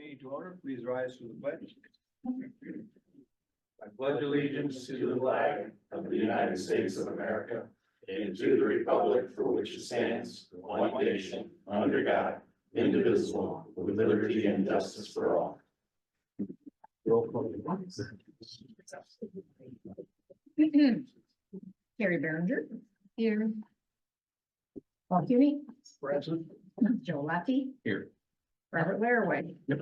Meeting to order, please rise to the pledge. I pledge allegiance to the flag of the United States of America and to the republic for which it stands, one nation, under God, indivisible, with liberty and justice for all. Carrie Behringer. Here. Paul Cuny. Present. Joe Laffey. Here. Robert Laraway. Yep.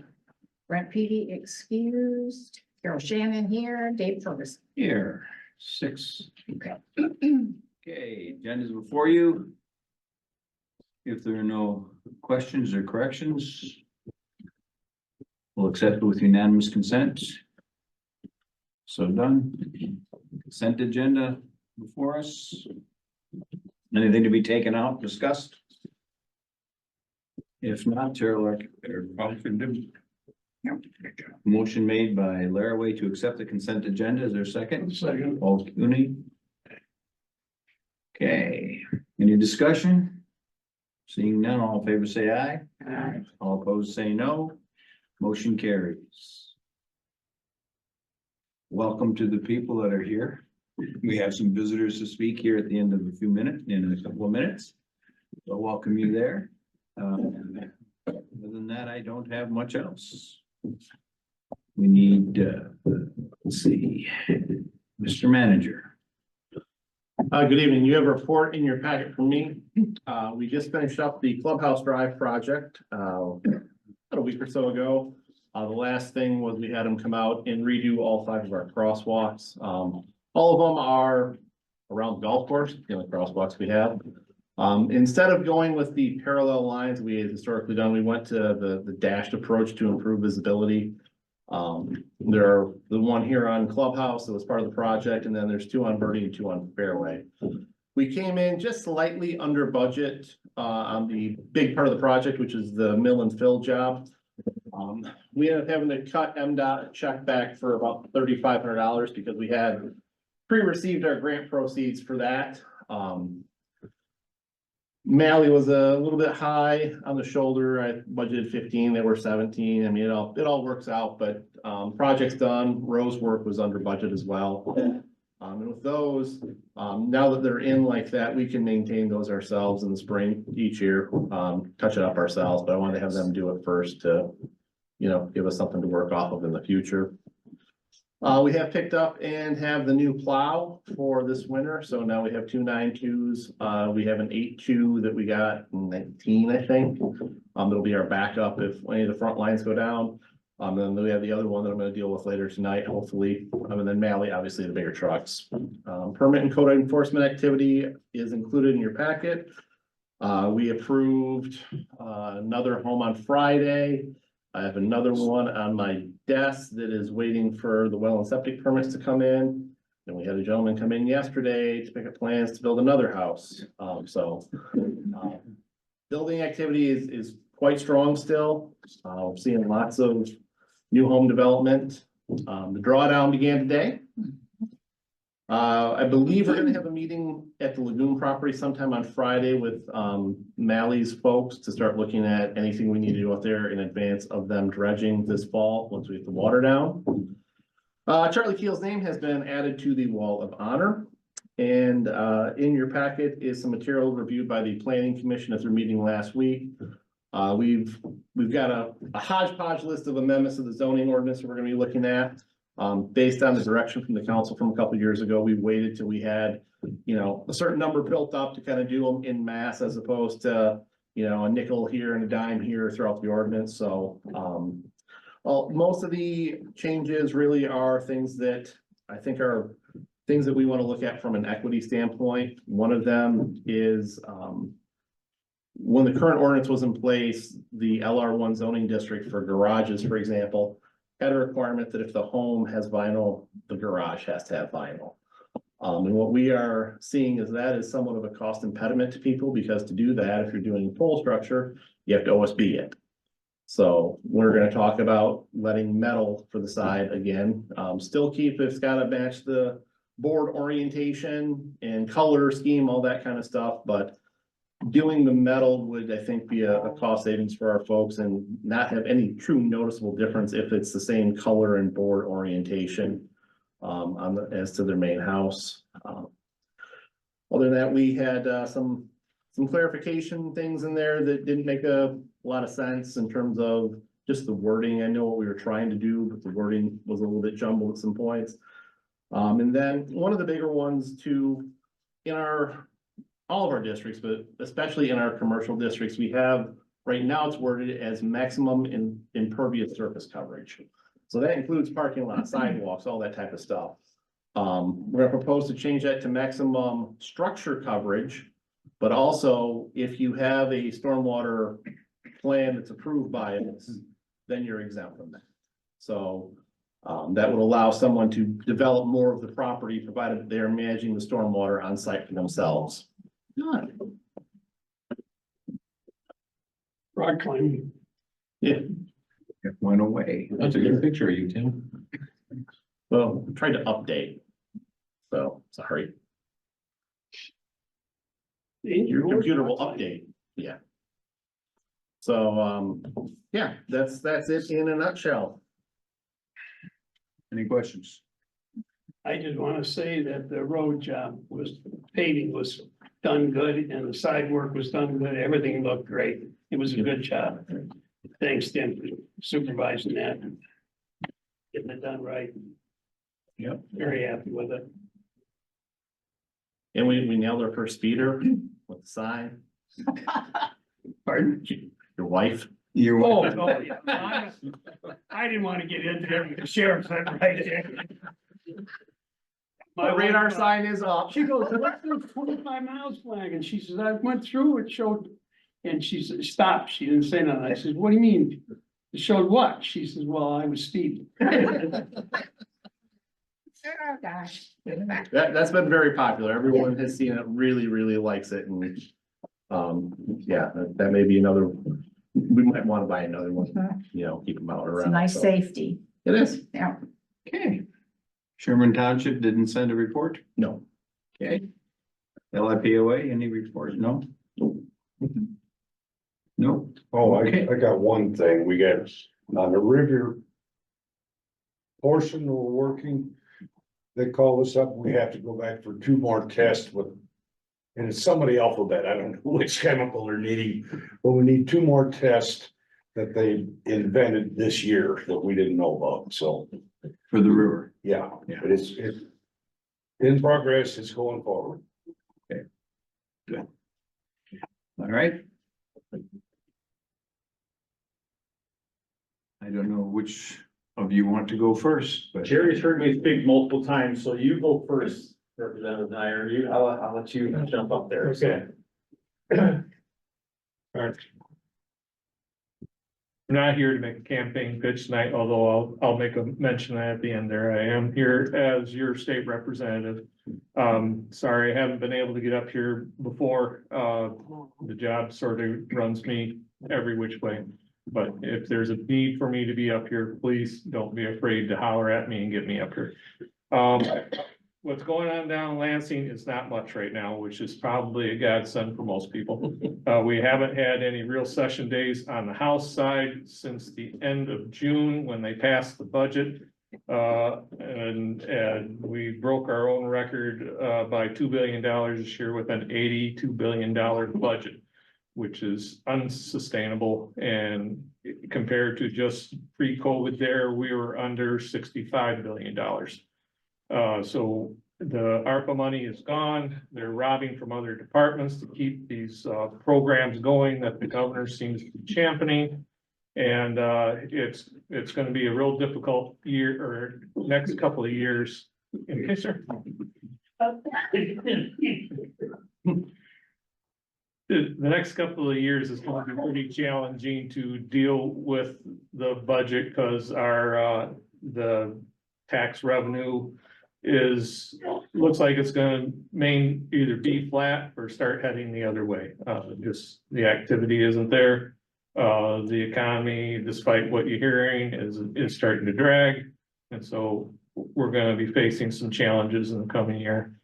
Brent Peavy excused. Carol Shannon here. Dave Ferguson. Here, 6. Okay. Okay, agenda's before you. If there are no questions or corrections, we'll accept it with unanimous consent. So done. Consent agenda before us. Anything to be taken out, discussed? If not, Chair Lark, or probably can do. Motion made by Laraway to accept the consent agenda. Is there a second? Second. Paul Cuny. Okay, any discussion? Seeing none, all in favor say aye. Aye. All opposed say no. Motion carries. Welcome to the people that are here. We have some visitors to speak here at the end of a few minutes, in a couple of minutes. So welcome you there. Other than that, I don't have much else. We need, let's see, Mr. Manager. Good evening. You have a report in your packet from me. We just finished up the Clubhouse Drive project, about a week or so ago. The last thing was we had them come out and redo all 5 of our crosswalks. All of them are around the golf course, the only crosswalks we have. Instead of going with the parallel lines we had historically done, we went to the dashed approach to improve visibility. There are the one here on Clubhouse that was part of the project, and then there's 2 on Birdie and 2 on Fairway. We came in just slightly under budget on the big part of the project, which is the mill and fill job. We ended up having to cut MDOT check back for about $3,500 because we had pre-received our grant proceeds for that. Malley was a little bit high on the shoulder. I budgeted 15, they were 17. I mean, it all works out, but project's done. Rose work was under budget as well. And with those, now that they're in like that, we can maintain those ourselves in the spring each year, touch it up ourselves, but I wanted to have them do it first to, give us something to work off of in the future. We have picked up and have the new plow for this winter. So now we have 2 9.2s. We have an 8.2 that we got in 19, I think. It'll be our backup if any of the front lines go down. Then we have the other one that I'm going to deal with later tonight, hopefully. And then Malley, obviously the bigger trucks. Permit and code enforcement activity is included in your packet. We approved another home on Friday. I have another one on my desk that is waiting for the well and septic permits to come in. And we had a gentleman come in yesterday to pick up plans to build another house. Building activity is quite strong still. We're seeing lots of new home development. The drawdown began today. I believe we're gonna have a meeting at the Lagoon property sometime on Friday with Malley's folks to start looking at anything we need to do out there in advance of them dredging this fall, once we get the water down. Charlie Keel's name has been added to the wall of honor. And in your packet is some material reviewed by the Planning Commission at their meeting last week. We've got a hodgepodge list of amendments to the zoning ordinance that we're gonna be looking at. Based on the direction from the council from a couple of years ago, we waited till we had, a certain number built up to kind of do them in mass as opposed to, a nickel here and a dime here throughout the ordinance. So, most of the changes really are things that I think are things that we want to look at from an equity standpoint. One of them is, when the current ordinance was in place, the LR1 zoning district for garages, for example, had a requirement that if the home has vinyl, the garage has to have vinyl. And what we are seeing is that is somewhat of a cost impediment to people, because to do that, if you're doing pole structure, you have to OSB it. So we're gonna talk about letting metal for the side again, still keep, it's gotta match the board orientation and color scheme, all that kind of stuff, but doing the metal would, I think, be a cost savings for our folks and not have any true noticeable difference if it's the same color and board orientation as to their main house. Other than that, we had some clarification things in there that didn't make a lot of sense in terms of just the wording. I know what we were trying to do, but the wording was a little bit jumbled at some points. And then one of the bigger ones too, in all of our districts, but especially in our commercial districts, we have, right now it's worded as maximum impervious surface coverage. So that includes parking lots, sidewalks, all that type of stuff. We're gonna propose to change that to maximum structure coverage, but also if you have a stormwater plan that's approved by us, then you're exempt from that. So that would allow someone to develop more of the property, provided they're managing the stormwater on site for themselves. Rock climbing. Yeah, It went away. That's a good picture of you, Tim. well, we tried to update. So, sorry, your computer will update, yeah. So, yeah, that's it in a nutshell. Any questions? I just want to say that the road job paving was done good and the side work was done good. Everything looked great. It was a good job. Thanks, Tim, for supervising that. And getting it done right. Yep. Very happy with it. And we nailed our first speeder with the sign, Pardon? your wife. You're Oh, welcome. no, yeah. I didn't want to get into there with the sheriff's right there. My radar sign is up. She goes, what's this 25 miles flag? And she says, I went through, it showed, and she said, stop. She didn't say nothing. I said, what do you mean? It showed what? She says, well, I was speeding. Oh, gosh. That's been very popular. Everyone has seen it, really likes it, and yeah, that may be another. We might want to buy another one, keep them out It's around. a nice so. safety. It is. Yeah. Okay. Sherman Township didn't send a report? No. Okay. LIPOA, any report? No? No? Oh, Okay. I got one thing. We got on the river portion we're working. They call us up. We have to go back for 2 more tests with, and it's somebody alphabet. I don't know which chemical they're needing, but we need 2 more tests that they invented this year that we didn't know about. So, For the river. yeah, Yeah. but it's in progress. It's going forward. All right. I don't know which of you want to go first, but. Jerry's heard me speak multiple times, so you go first, Representative Neyer. I'll let you jump up there. Okay. All right. I'm not here to make a campaign pitch tonight, although I'll make a mention at the end there. I am here as your state representative. Sorry, I haven't been able to get up here before. The job sort of runs me every which way. But if there's a need for me to be up here, please don't be afraid to holler at me and get me up here. What's going on down in Lansing is not much right now, which is probably a godsend for most people. We haven't had any real session days on the House side since the end of June when they passed the budget. And we broke our own record by $2 billion this year with an $82 billion budget, which is unsustainable. And compared to just pre-COVID there, we were under $65 billion. So the ARPA money is gone. They're robbing from other departments to keep these programs going that the governor seems to be championing. And it's going to be a real difficult year or next couple of years. In case the next couple of years is going to be pretty challenging to deal with the budget because our the tax revenue looks like it's gonna either be flat or start heading the other way. Just the activity isn't there. The economy, despite what you're hearing, is starting to drag. And so we're gonna be facing some challenges in the coming year.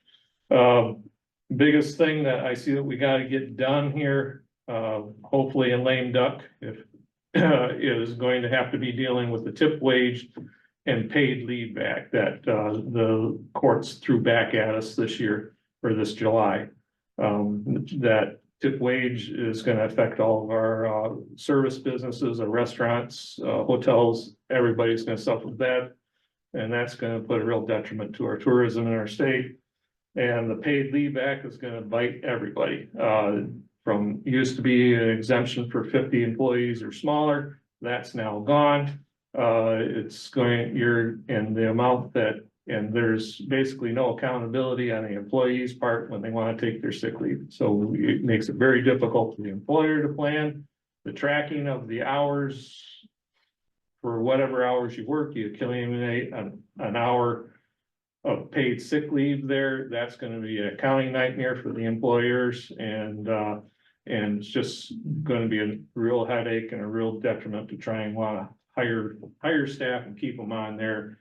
biggest thing that I see that we gotta get done here, hopefully in lame duck, if is going to have to be dealing with the tip wage and paid leave back that, the courts threw back at us this year, or this July. That tip wage is gonna affect all of our, service businesses, our restaurants, hotels, everybody's gonna suffer with that. And that's gonna put a real detriment to our tourism in our state. And the paid leave back is gonna bite everybody. From used to be an exemption for 50 employees or smaller, that's now gone. It's going, and the amount that, and there's basically no accountability on the employee's part when they want to take their sick leave. So it makes it very difficult for the employer to plan the tracking of the hours. For whatever hours you work, you accumulate an hour of paid sick leave there. That's going to be an accounting nightmare for the employers, and it's just going to be a real headache and a real detriment to try and want to hire staff and keep them on there.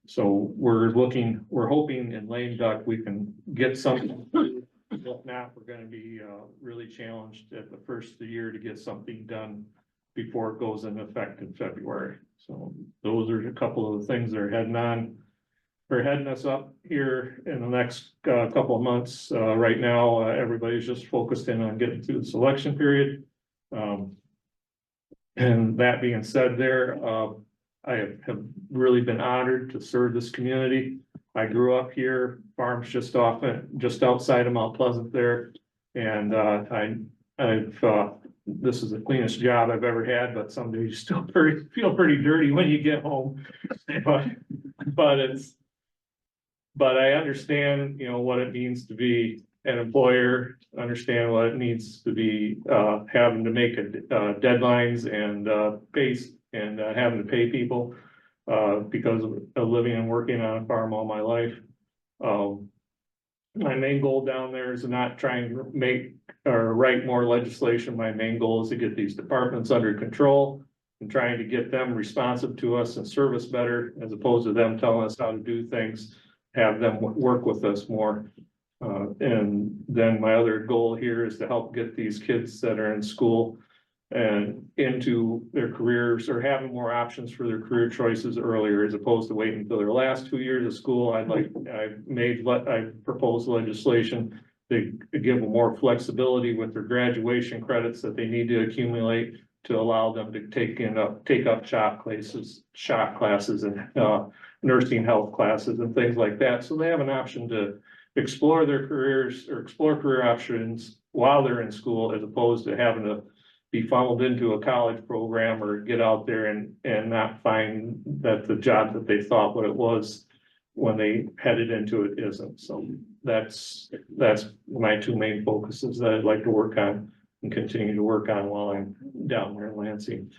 So we're hoping in lame duck we can get something. If not, we're going to be really challenged at the first of the year to get something done before it goes into effect in February. So those are a couple of the things that are heading us up here in the next couple of months. Right now, everybody's just focused in on getting through the selection period. And that being said there, I have really been honored to serve this community. I grew up here, farms just outside of Mount Pleasant there. And this is the cleanest job I've ever had, but some days you still feel pretty dirty when you get home. But I understand, what it means to be an employer, understand what it needs to be, having to make deadlines and pace and having to pay people, because of living and working on a farm all my life. My main goal down there is not trying to make or write more legislation. My main goal is to get these departments under control and trying to get them responsive to us and service better, as opposed to them telling us how to do things, have them work with us more. And then my other goal here is to help get these kids that are in school and into their careers, or having more options for their career choices earlier, as opposed to waiting until their last 2 years of school. I proposed legislation to give them more flexibility with their graduation credits that they need to accumulate to allow them to take up shop classes and nursing health classes and things like that. So they have an option to explore their careers or explore career options while they're in school, as opposed to having to be funneled into a college program or get out there and not find that the job that they thought what it was when they headed into it isn't. So that's my two main focuses that I'd like to work on and continue to work on while I'm down there in Lansing.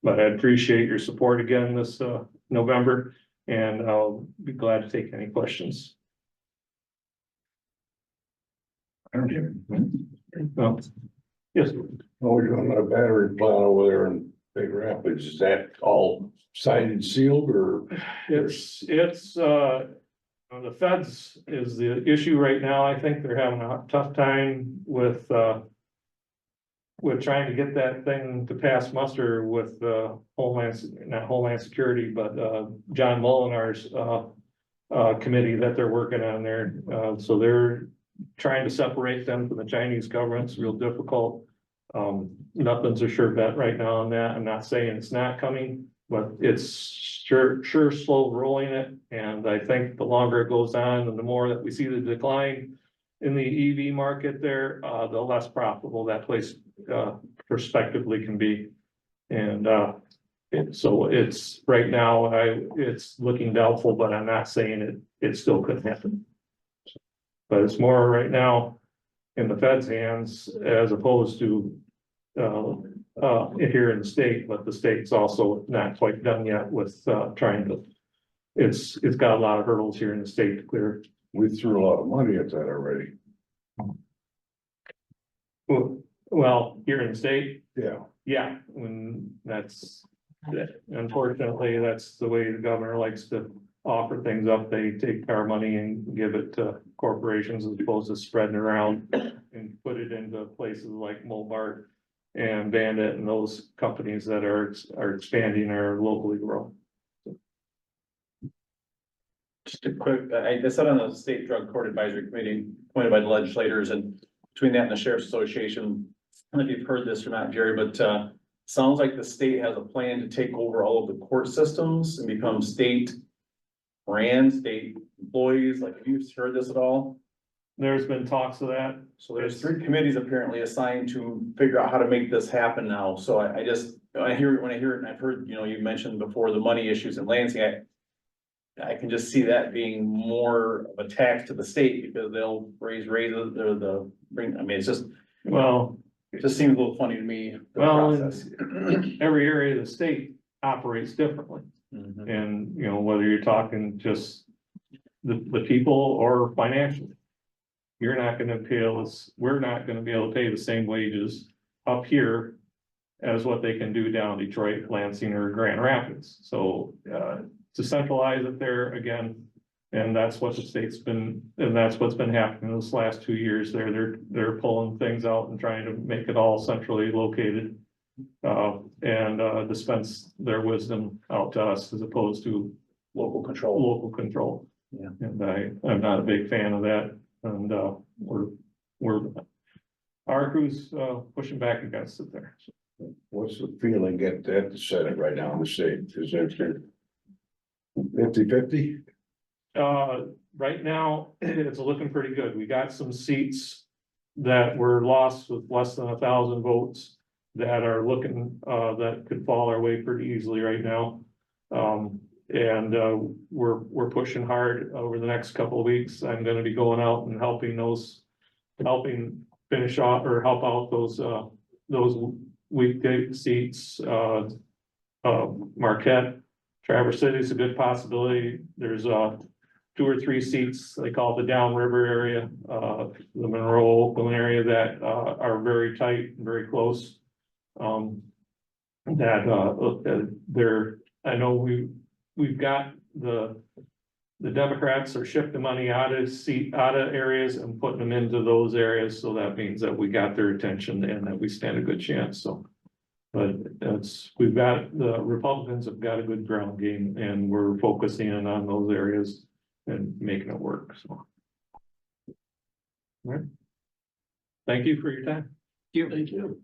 But I appreciate your support again this November, and I'll be glad to take any questions. I don't hear it. Well, yes. Oh, we're doing a battery plant over there in Big Rapids. Is that all signed and sealed, or? It's the feds is the issue right now. I think they're having a tough time with trying to get that thing to pass muster with not Homeland Security, but John Molinar's committee that they're working on there. So they're trying to separate them from the Chinese government. It's real difficult. Nothing's a sure bet right now on that. I'm not saying it's not coming, but it's sure slow rolling it. And I think the longer it goes on and the more that we see the decline in the EV market there, the less profitable that place prospectively can be. And so it's right now, it's looking doubtful, but I'm not saying it still could happen. But it's more right now in the Fed's hands as opposed to here in the state, but the state's also not quite done yet with trying to. It's got a lot of hurdles here in the state to clear. We threw a lot of money at that already. Well, here in the state, Yeah. Unfortunately, that's the way the governor likes to offer things up. They take our money and give it to corporations as opposed to spreading around and put it into places like Mobart and Bandit and those companies that are expanding or locally grown. Just a quick, I sat on the State Drug Court Advisory Committee appointed by the legislators, and between that and the Sheriff's Association, I don't know if you've heard this or not, Jerry, but sounds like the state has a plan to take over all of the court systems and become state state employees. Like, have you heard this at all? There's been talks of that. So there's 3 committees apparently assigned to figure out how to make this happen now. So when I hear it, and I've heard, you mentioned before the money issues in Lansing, I can just see that being more of a tax to the state because they'll raise raises or it's just, Well, it just seems a little funny to me. the Well, process. every area of the state operates differently. Mhm. And, whether you're talking just the people or financially. You're not gonna we're not gonna be able to pay the same wages up here as what they can do down Detroit, Lansing, or Grand Rapids. So, to centralize it there again, and that's what the state's been, and that's what's been happening this last 2 years there. They're pulling things out and trying to make it all centrally located. And dispense their wisdom out to us as opposed to Local control. local control. Yeah. And I'm not a big fan of that, and our crew's pushing back against it there. What's the feeling at the Senate right now in the state? Is it 50-50? Right now, it's looking pretty good. We got some seats that were lost with less than 1,000 votes that are looking, that could fall our way pretty easily right now. And we're pushing hard over the next couple of weeks. I'm gonna be going out and helping finish off or help out those weekday seats. Marquette, Traverse City is a good possibility. There's 2 or 3 seats, they call it the downriver area, the Monroe, Oakland area that are very tight and very close. I know we've got the Democrats are shifting money out of areas and putting them into those areas, so that means that we got their attention and that we stand a good chance, so. But the Republicans have got a good ground game and we're focusing in on those areas and making it work, so. All right. Thank you for your time. Thank you.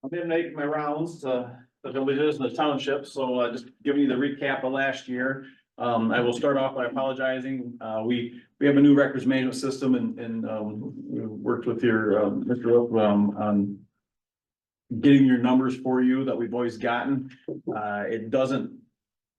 I've been making my rounds to the villages and the townships, so just giving you the recap of last year. I will start off by apologizing. We have a new records management system and we worked with your Mr. Rook on getting your numbers for you that we've always gotten. It doesn't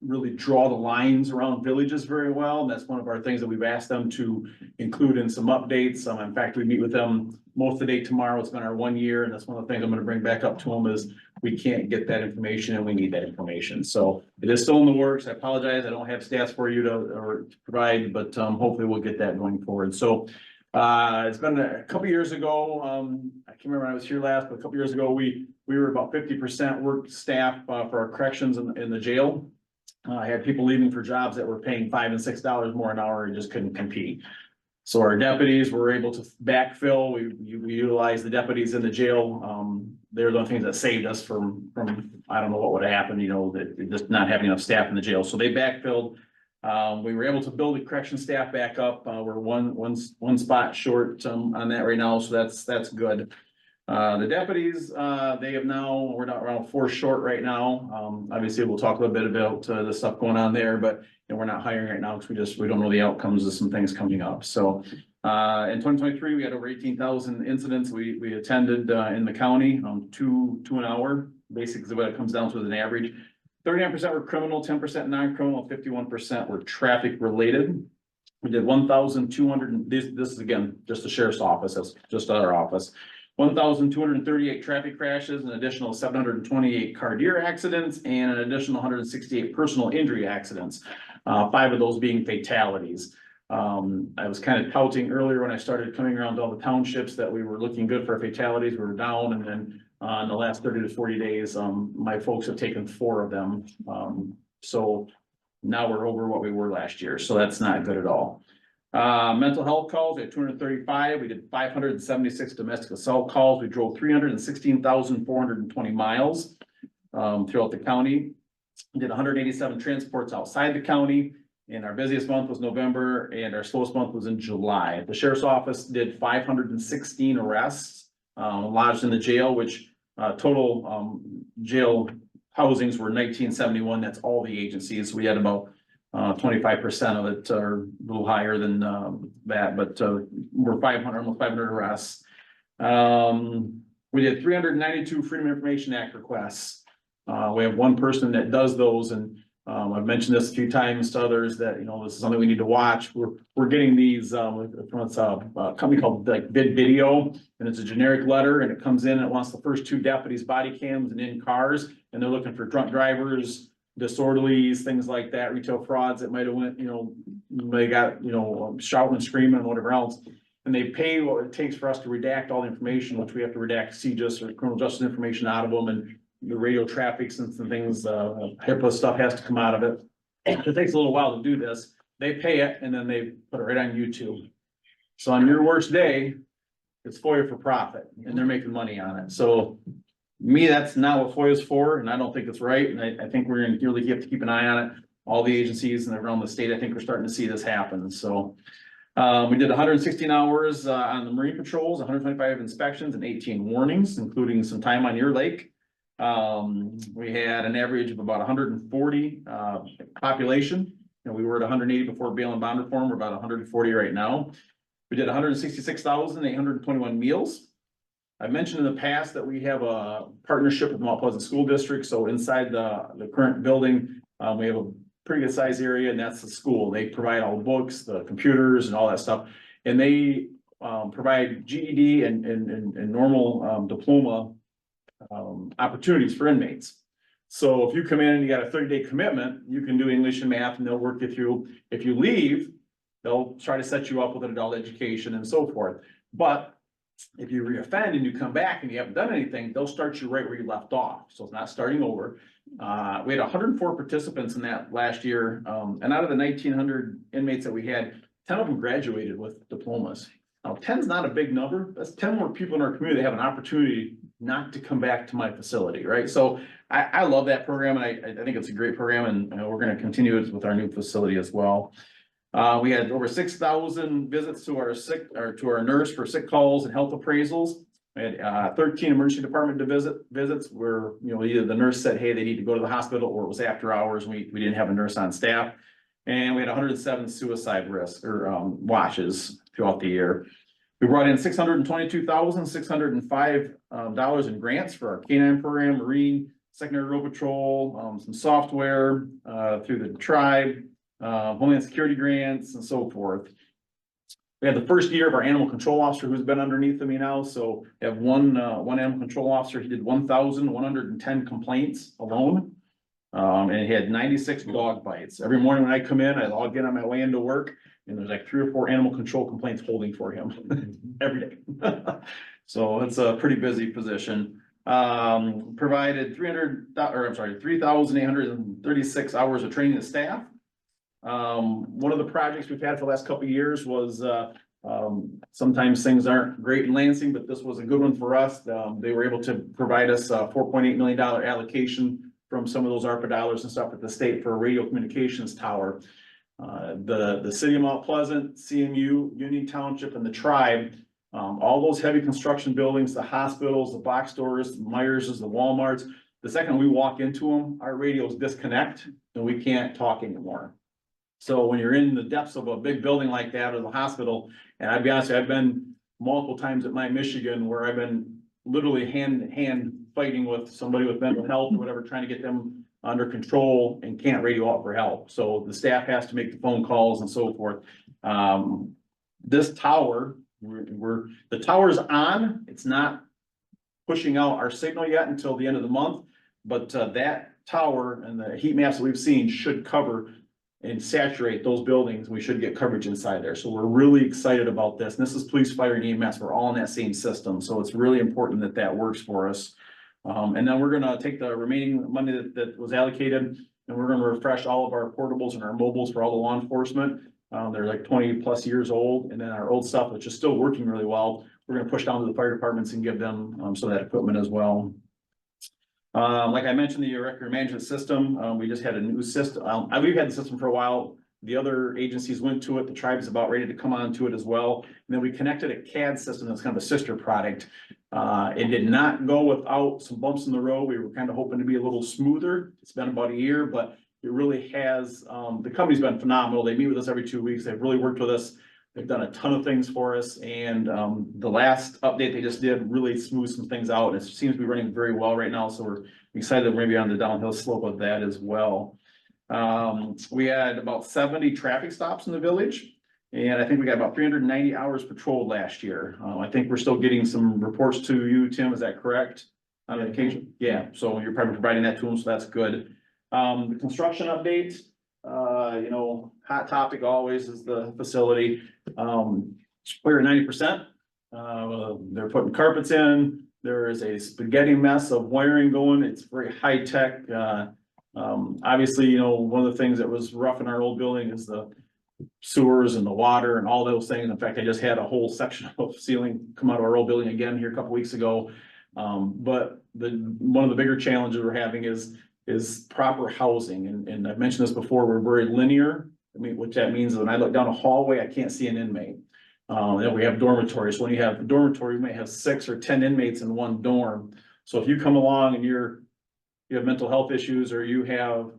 really draw the lines around villages very well. And that's one of our things that we've asked them to include in some updates. In fact, we meet with them most of the day tomorrow. It's been our 1 year. And that's one of the things I'm going to bring back up to them is we can't get that information and we need that information. So it is still in the works. I apologize. I don't have stats for you to provide, but hopefully we'll get that going forward. So it's been a couple years ago. I can't remember when I was here last, but a couple years ago, we were about 50% work staff for our corrections in the jail. I had people leaving for jobs that were paying $5 and $6 more an hour and just couldn't compete. So our deputies were able to backfill. We utilized the deputies in the jail. They're the things that saved us from I don't know what would have happened, that just not having enough staff in the jail. So they backfilled. We were able to build the correction staff back up. We're one spot short on that right now, so that's good. The deputies, we're not around 4 short right now. Obviously, we'll talk a little bit about the stuff going on there, but we're not hiring right now because we don't know the outcomes of some things coming up. So in 2023, we had over 18,000 incidents we attended in the county, 2 an hour, basically what it comes down to is an average. 39% were criminal, 10% non-criminal, 51% were traffic related. We did 1,200, this is again, just the sheriff's office, that's just our office. 1,238 traffic crashes, an additional 728 car deer accidents, and an additional 168 personal injury accidents. 5 of those being fatalities. I was kind of touting earlier when I started coming around to all the townships that we were looking good for fatalities. We were down, and then in the last 30 to 40 days, my folks have taken 4 of them. So now we're over what we were last year, so that's not good at all. Mental health calls, we had 235, we did 576 domestic assault calls, we drove 316,420 miles throughout the county. We did 187 transports outside the county, and our busiest month was November, and our slowest month was in July. The sheriff's office did 516 arrests, lodged in the jail, which total jail housings were 1971. That's all the agencies. We had about 25% of it, or a little higher than that, but we're 500, almost 500 arrests. We did 392 Freedom of Information Act requests. We have one person that does those, and I've mentioned this a few times to others that, you know, this is something we need to watch. We're getting these from a company called like Bid Video, and it's a generic letter, and it comes in and it wants the first 2 deputies' body cams and in cars, and they're looking for drunk drivers, disorderlies, things like that, retail frauds that might have went, you know, they got, you know, shouting and screaming and whatever else. And they pay what it takes for us to redact all the information, which we have to redact CJIS or criminal justice information out of them, and the radio traffic and some things, HIPAA stuff has to come out of it. It takes a little while to do this. They pay it and then they put it right on YouTube. So on your worst day, it's FOIA for profit and they're making money on it. So me, that's not what FOIA is for, and I don't think it's right. And I think we're gonna really have to keep an eye on it. All the agencies and around the state, I think we're starting to see this happen. So we did 116 hours on the marine patrols, 125 inspections and 18 warnings, including some time on your lake. We had an average of about 140 population, and we were at 180 before bail and bond reform. We're about 140 right now. We did 166,821 meals. I mentioned in the past that we have a partnership with Mount Pleasant School District. So inside the current building, we have a pretty good size area, and that's the school. They provide all the books, the computers and all that stuff. And they provide GED and normal diploma opportunities for inmates. So if you come in and you got a 30-day commitment, you can do English and math and they'll work you through. If you leave, they'll try to set you up with an adult education and so forth. But if you reoffend and you come back and you haven't done anything, they'll start you right where you left off. So it's not starting over. We had 104 participants in that last year. And out of the 1,900 inmates that we had, 10 of them graduated with diplomas. Now, 10 is not a big number. That's 10 more people in our community that have an opportunity not to come back to my facility, right? So I love that program, and I think it's a great program, and we're going to continue it with our new facility as well. We had over 6,000 visits to our nurse for sick calls and health appraisals. We had 13 emergency department visits where, you know, either the nurse said, hey, they need to go to the hospital, or it was after hours. We didn't have a nurse on staff. And we had 107 suicide risk or watches throughout the year. We brought in $622,605 in grants for our K-9 program, Marine, Secondary Road Patrol, some software through the tribe, Homeland Security grants, and so forth. We had the first year of our animal control officer who's been underneath of me now. So we have one animal control officer. He did 1,110 complaints alone. And he had 96 dog bites. Every morning when I come in, I log in on my way into work, and there's like 3 or 4 animal control complaints holding for him every day. So it's a pretty busy position. Provided 3,836 hours of training to staff. One of the projects we've had for the last couple of years was sometimes things aren't great in Lansing, but this was a good one for us. They were able to provide us a $4.8 million allocation from some of those ARPA dollars and stuff at the state for a radio communications tower. The city of Mount Pleasant, CMU, Union Township, and the tribe, all those heavy construction buildings, the hospitals, the box stores, the Meyer's, the Walmarts, the second we walk into them, our radios disconnect and we can't talk anymore. So when you're in the depths of a big building like that or the hospital, and I'd be honest, I've been multiple times at my Michigan where I've been literally hand in hand fighting with somebody with mental health or whatever, trying to get them under control and can't radio out for help. So the staff has to make the phone calls and so forth. This tower, the tower's on, it's not pushing out our signal yet until the end of the month, but that tower and the heat maps that we've seen should cover and saturate those buildings. We should get coverage inside there. So we're really excited about this. And this is police, fire, and EMS. We're all in that same system. So it's really important that that works for us. And then we're going to take the remaining money that was allocated, and we're gonna refresh all of our portables and our mobiles for all the law enforcement. They're like 20+ years old, and then our old stuff, which is still working really well, we're gonna push down to the fire departments and give them, some of that equipment as well. Like I mentioned, the record management system, we just had a new system. We've had the system for a while. The other agencies went to it. The tribe's about ready to come on to it as well. And then we connected a CAD system that's kind of a sister product. It did not go without some bumps in the road. We were kind of hoping to be a little smoother. It's been about a year, but it really has, the company's been phenomenal. They meet with us every 2 weeks. They've really worked with us. They've done a ton of things for us, and the last update they just did really smoothed some things out. It seems to be running very well right now, so we're excited that we're maybe on the downhill slope of that as well. We had about 70 traffic stops in the village, and I think we got about 390 hours patrolled last year. I think we're still getting some reports to you, Tim, is that correct? On occasion, yeah, so you're probably providing that to them, so that's good. The construction update, hot topic always is the facility. We're at 90%. They're putting carpets in. There is a spaghetti mess of wiring going. It's very high tech. Obviously, one of the things that was rough in our old building is the sewers and the water and all those things. In fact, I just had a whole section of ceiling come out of our old building again here a couple weeks ago. But one of the bigger challenges we're having is proper housing. And I've mentioned this before, we're very linear. I mean, what that means is when I look down a hallway, I can't see an inmate. Then we have dormitories. When you have a dormitory, you may have 6 or 10 inmates in one dorm. So if you come along and you have mental health issues, or you have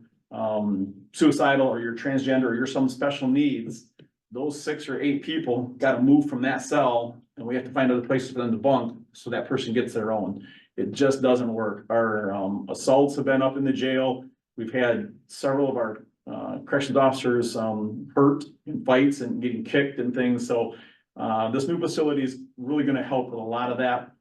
suicidal, or you're transgender, or you're some special needs, those 6 or 8 people got to move from that cell, and we have to find other places for them to bunk so that person gets their own. It just doesn't work. Our assaults have been up in the jail. We've had several of our corrections officers hurt in fights and getting kicked and things. So this new facility is really going to help with a lot of that.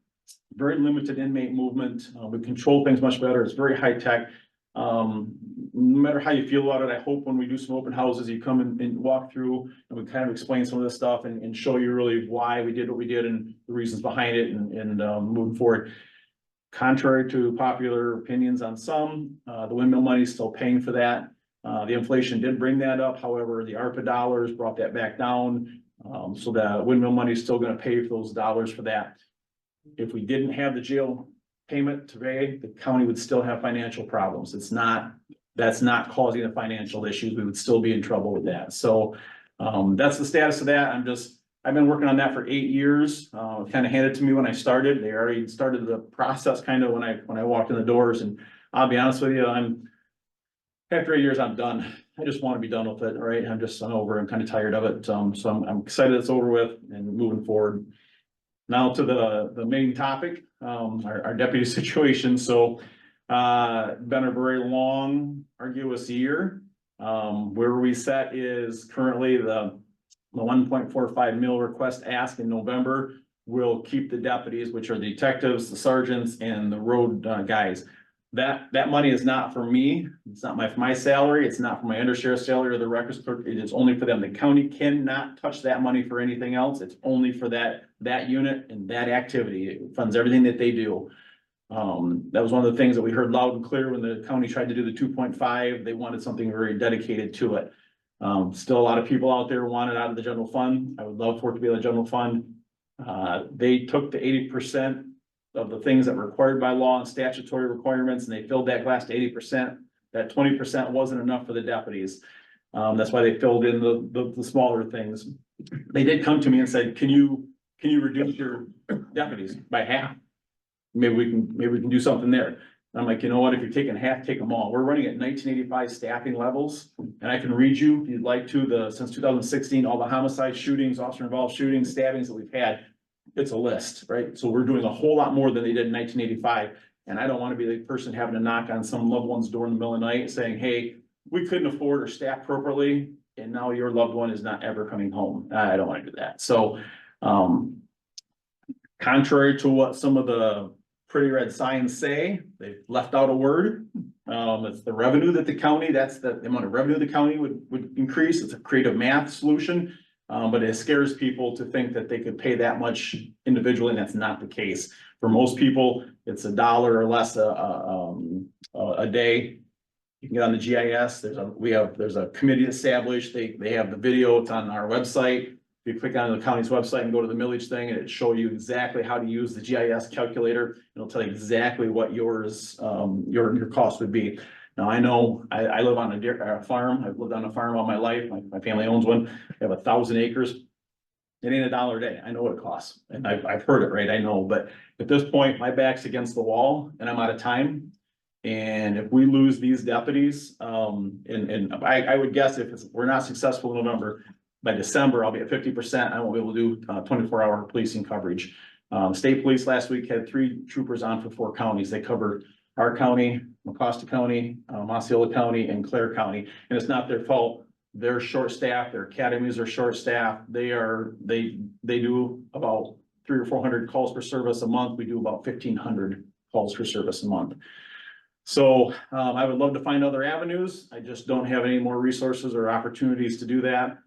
Very limited inmate movement. We control things much better. It's very high tech. No matter how you feel about it, I hope when we do some open houses, you come and walk through and we kind of explain some of this stuff and show you really why we did what we did and the reasons behind it and moving forward. Contrary to popular opinions on some, the windmill money is still paying for that. The inflation did bring that up. However, the ARPA dollars brought that back down. So the windmill money is still going to pay for those dollars for that. If we didn't have the jail payment today, the county would still have financial problems. That's not causing the financial issues. We would still be in trouble with that. So that's the status of that. I've been working on that for 8 years. Kind of handed to me when I started. They already started the process kind of when I walked in the doors, and I'll be honest with you, after 8 years, I'm done. I just want to be done with it. All right. I'm over. I'm kind of tired of it. So I'm excited it's over with and moving forward. Now to the main topic, our deputy situation. So been a very long, arduous year. Where we set is currently the 1.45 mil request ask in November will keep the deputies, which are the detectives, the sergeants, and the road guys. That money is not for me. It's not my salary. It's not for my undersheriff's salary or the records clerk. It is only for them. The county cannot touch that money for anything else. It's only for that unit and that activity. It funds everything that they do. That was one of the things that we heard loud and clear when the county tried to do the 2.5. They wanted something very dedicated to it. Still a lot of people out there want it out of the general fund. I would love for it to be in the general fund. They took the 80% of the things that were required by law and statutory requirements, and they filled that glass to 80%. That 20% wasn't enough for the deputies. That's why they filled in the smaller things. They did come to me and said, can you reduce your deputies by half? Maybe we can do something there. And I'm like, you know what, if you're taking half, take them all. We're running at 1985 staffing levels. And I can read you, if you'd like to, since 2016, all the homicide shootings, officer involved shootings, stabbings that we've had. It's a list, right? So we're doing a whole lot more than they did in 1985. And I don't want to be the person having to knock on some loved one's door in the middle of the night saying, hey, we couldn't afford or staff appropriately, and now your loved one is not ever coming home. I don't want to do that. So contrary to what some of the pretty red signs say, they've left out a word. It's the revenue that the county, that's the amount of revenue the county would increase. It's a creative math solution. But it scares people to think that they could pay that much individually, and that's not the case. For most people, it's $1 or less a day. You can get on the GIS, there's a committee established, they have the video, it's on our website. If you click on the county's website and go to the millage thing, and it show you exactly how to use the GIS calculator. It'll tell you exactly what yours, your cost would be. Now, I know, I live on a farm, I've lived on a farm all my life, my family owns one, they have 1,000 acres. It ain't $1 a day, I know what it costs, and I've heard it, right, I know, but at this point, my back's against the wall and I'm out of time. And if we lose these deputies, and I would guess if we're not successful in November, by December, I'll be at 50%, I won't be able to do 24-hour policing coverage. State police last week had 3 troopers on for 4 counties, they covered our county, Mecosta County, Osceola County, and Clare County, and it's not their fault. They're short-staffed, their academies are short-staffed, they do about 300 or 400 calls per service a month, we do about 1,500 calls per service a month. So, I would love to find other avenues, I just don't have any more resources or opportunities to do that.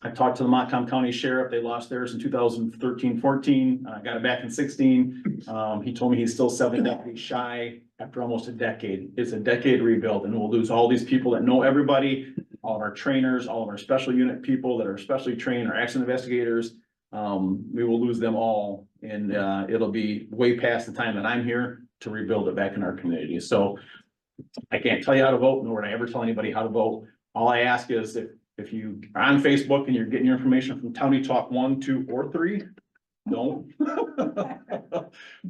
I talked to the Montcalm County Sheriff, they lost theirs in 2013-14, got it back in 16. He told me he's still 7 deputies shy after almost a decade. It's a decade rebuild, and we'll lose all these people that know everybody, all of our trainers, all of our special unit people that are specially trained, our accident investigators. We will lose them all, and it'll be way past the time that I'm here to rebuild it back in our community. So I can't tell you how to vote, nor would I ever tell anybody how to vote. All I ask is if you are on Facebook and you're getting your information from County Talk 1, 2, or 3, don't.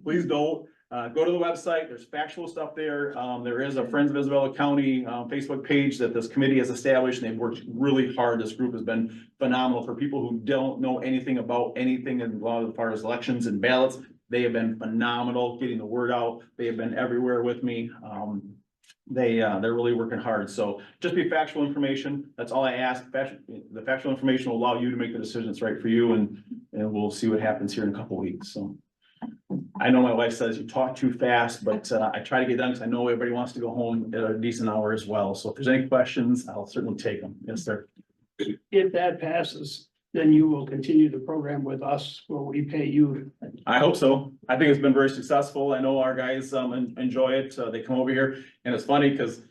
Please don't. Go to the website. There's factual stuff there. There is a Friends of Isabella County Facebook page that this committee has established, and they've worked really hard. This group has been phenomenal for people who don't know anything about anything in law as far as elections and ballots. They have been phenomenal getting the word out. They have been everywhere with me. They're really working hard. So just be factual information. That's all I ask. The factual information will allow you to make the decision that's right for you, and we'll see what happens here in a couple weeks. So I know my wife says you talk too fast, but I try to get done because I know everybody wants to go home at a decent hour as well. So if there's any questions, I'll certainly take them. Yes, sir. If that passes, then you will continue the program with us where we pay you. I hope so. I think it's been very successful. I know our guys enjoy it. They come over here, and it's funny because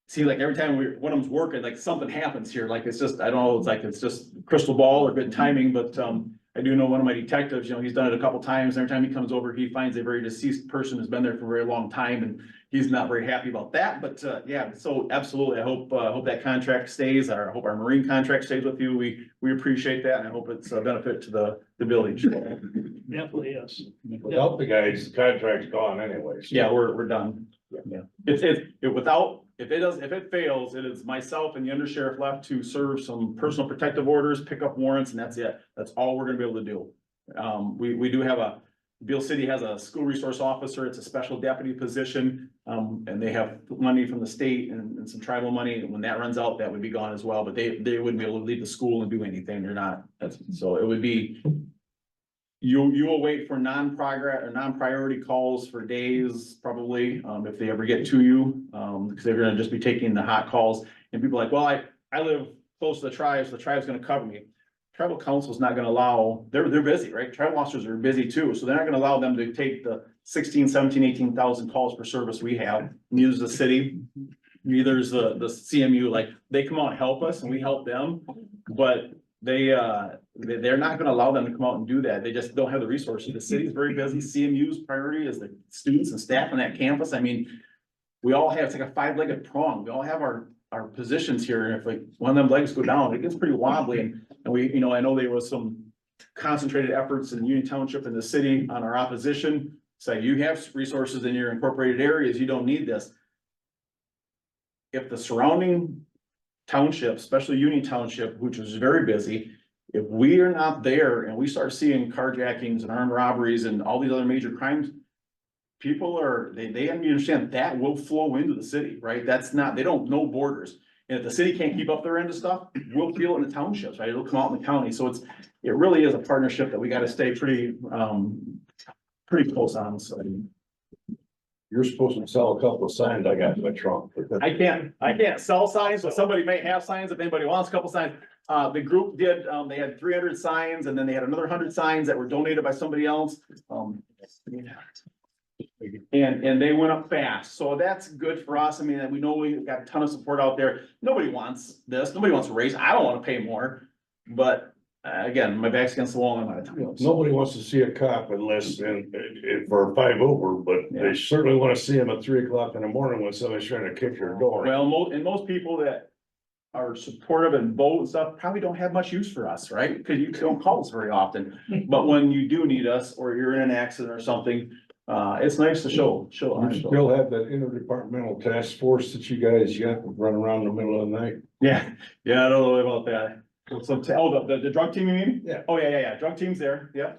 see, like every time one of them's working, like something happens here. Like it's just, I don't know, it's just crystal ball or good timing, but I do know one of my detectives, he's done it a couple times. Every time he comes over, he finds a very deceased person who's been there for a very long time, and he's not very happy about that. But yeah, so absolutely, I hope that contract stays. I hope our Marine contract stays with you. We appreciate that, and I hope it's a benefit to the village. Definitely, yes. Without the guys, the contract's gone anyway. So. Yeah, we're done. Yeah, if it fails, it is myself and the undersheriff left to serve some personal protective orders, pick up warrants, and that's it. That's all we're gonna be able to do. We do have Beale City has a school resource officer. It's a special deputy position. And they have money from the state and some tribal money. And when that runs out, that would be gone as well, but they wouldn't be able to leave the school and do anything. They're not, so it would be. You will wait for non-priority calls for days, probably, if they ever get to you, because they're gonna just be taking the hot calls. And people are like, well, I live close to the tribe's gonna cover me. Tribal council's not gonna allow, they're busy, right? Tribal officers are busy too, so they're not gonna allow them to take the 16, 17, 18,000 calls per service we have. Neither is the city, neither is the CMU, like, they come out and help us and we help them, but they're not gonna allow them to come out and do that. They just don't have the resources. The city's very busy. CMU's priority is the students and staff on that campus. I mean, we all have, it's like a 5-legged prong. We all have our positions here. And if like one of them legs go down, it gets pretty wobbly. And we, I know there was some concentrated efforts in Union Township and the city on our opposition. So you have resources in your incorporated areas. You don't need this. If the surrounding township, especially Union Township, which is very busy, if we are not there and we start seeing carjackings and armed robberies and all these other major crimes, people they understand that will flow into the city, right? They don't know borders. And if the city can't keep up their end of stuff, we'll feel it in the townships, right? It'll come out in the county. So it really is a partnership that we got to stay pretty close on. So You're supposed to sell a couple of signs I got in my trunk. I can't sell signs, but somebody may have signs if anybody wants a couple signs. The group did, they had 300 signs, and then they had another 100 signs that were donated by somebody else. And they went up fast, so that's good for us. I mean, we know we've got a ton of support out there. Nobody wants this, nobody wants to raise, I don't wanna pay more. But again, my back's against the wall and I'm out of time. Nobody wants to see a cop unless, and for a 5 over, but Yeah. they certainly wanna see him at 3 o'clock in the morning when somebody's trying to kick your door. Well, most people that are supportive and vote and stuff probably don't have much use for us, right? Cause you don't call us very often. But when you do need us, or you're in an accident or something, it's nice to show. You still have that interdepartmental task force that you guys got to run around in the middle of the night. Yeah, I don't know about that. So, the drug team, you mean? Yeah. Oh, yeah, drug team's there, yeah.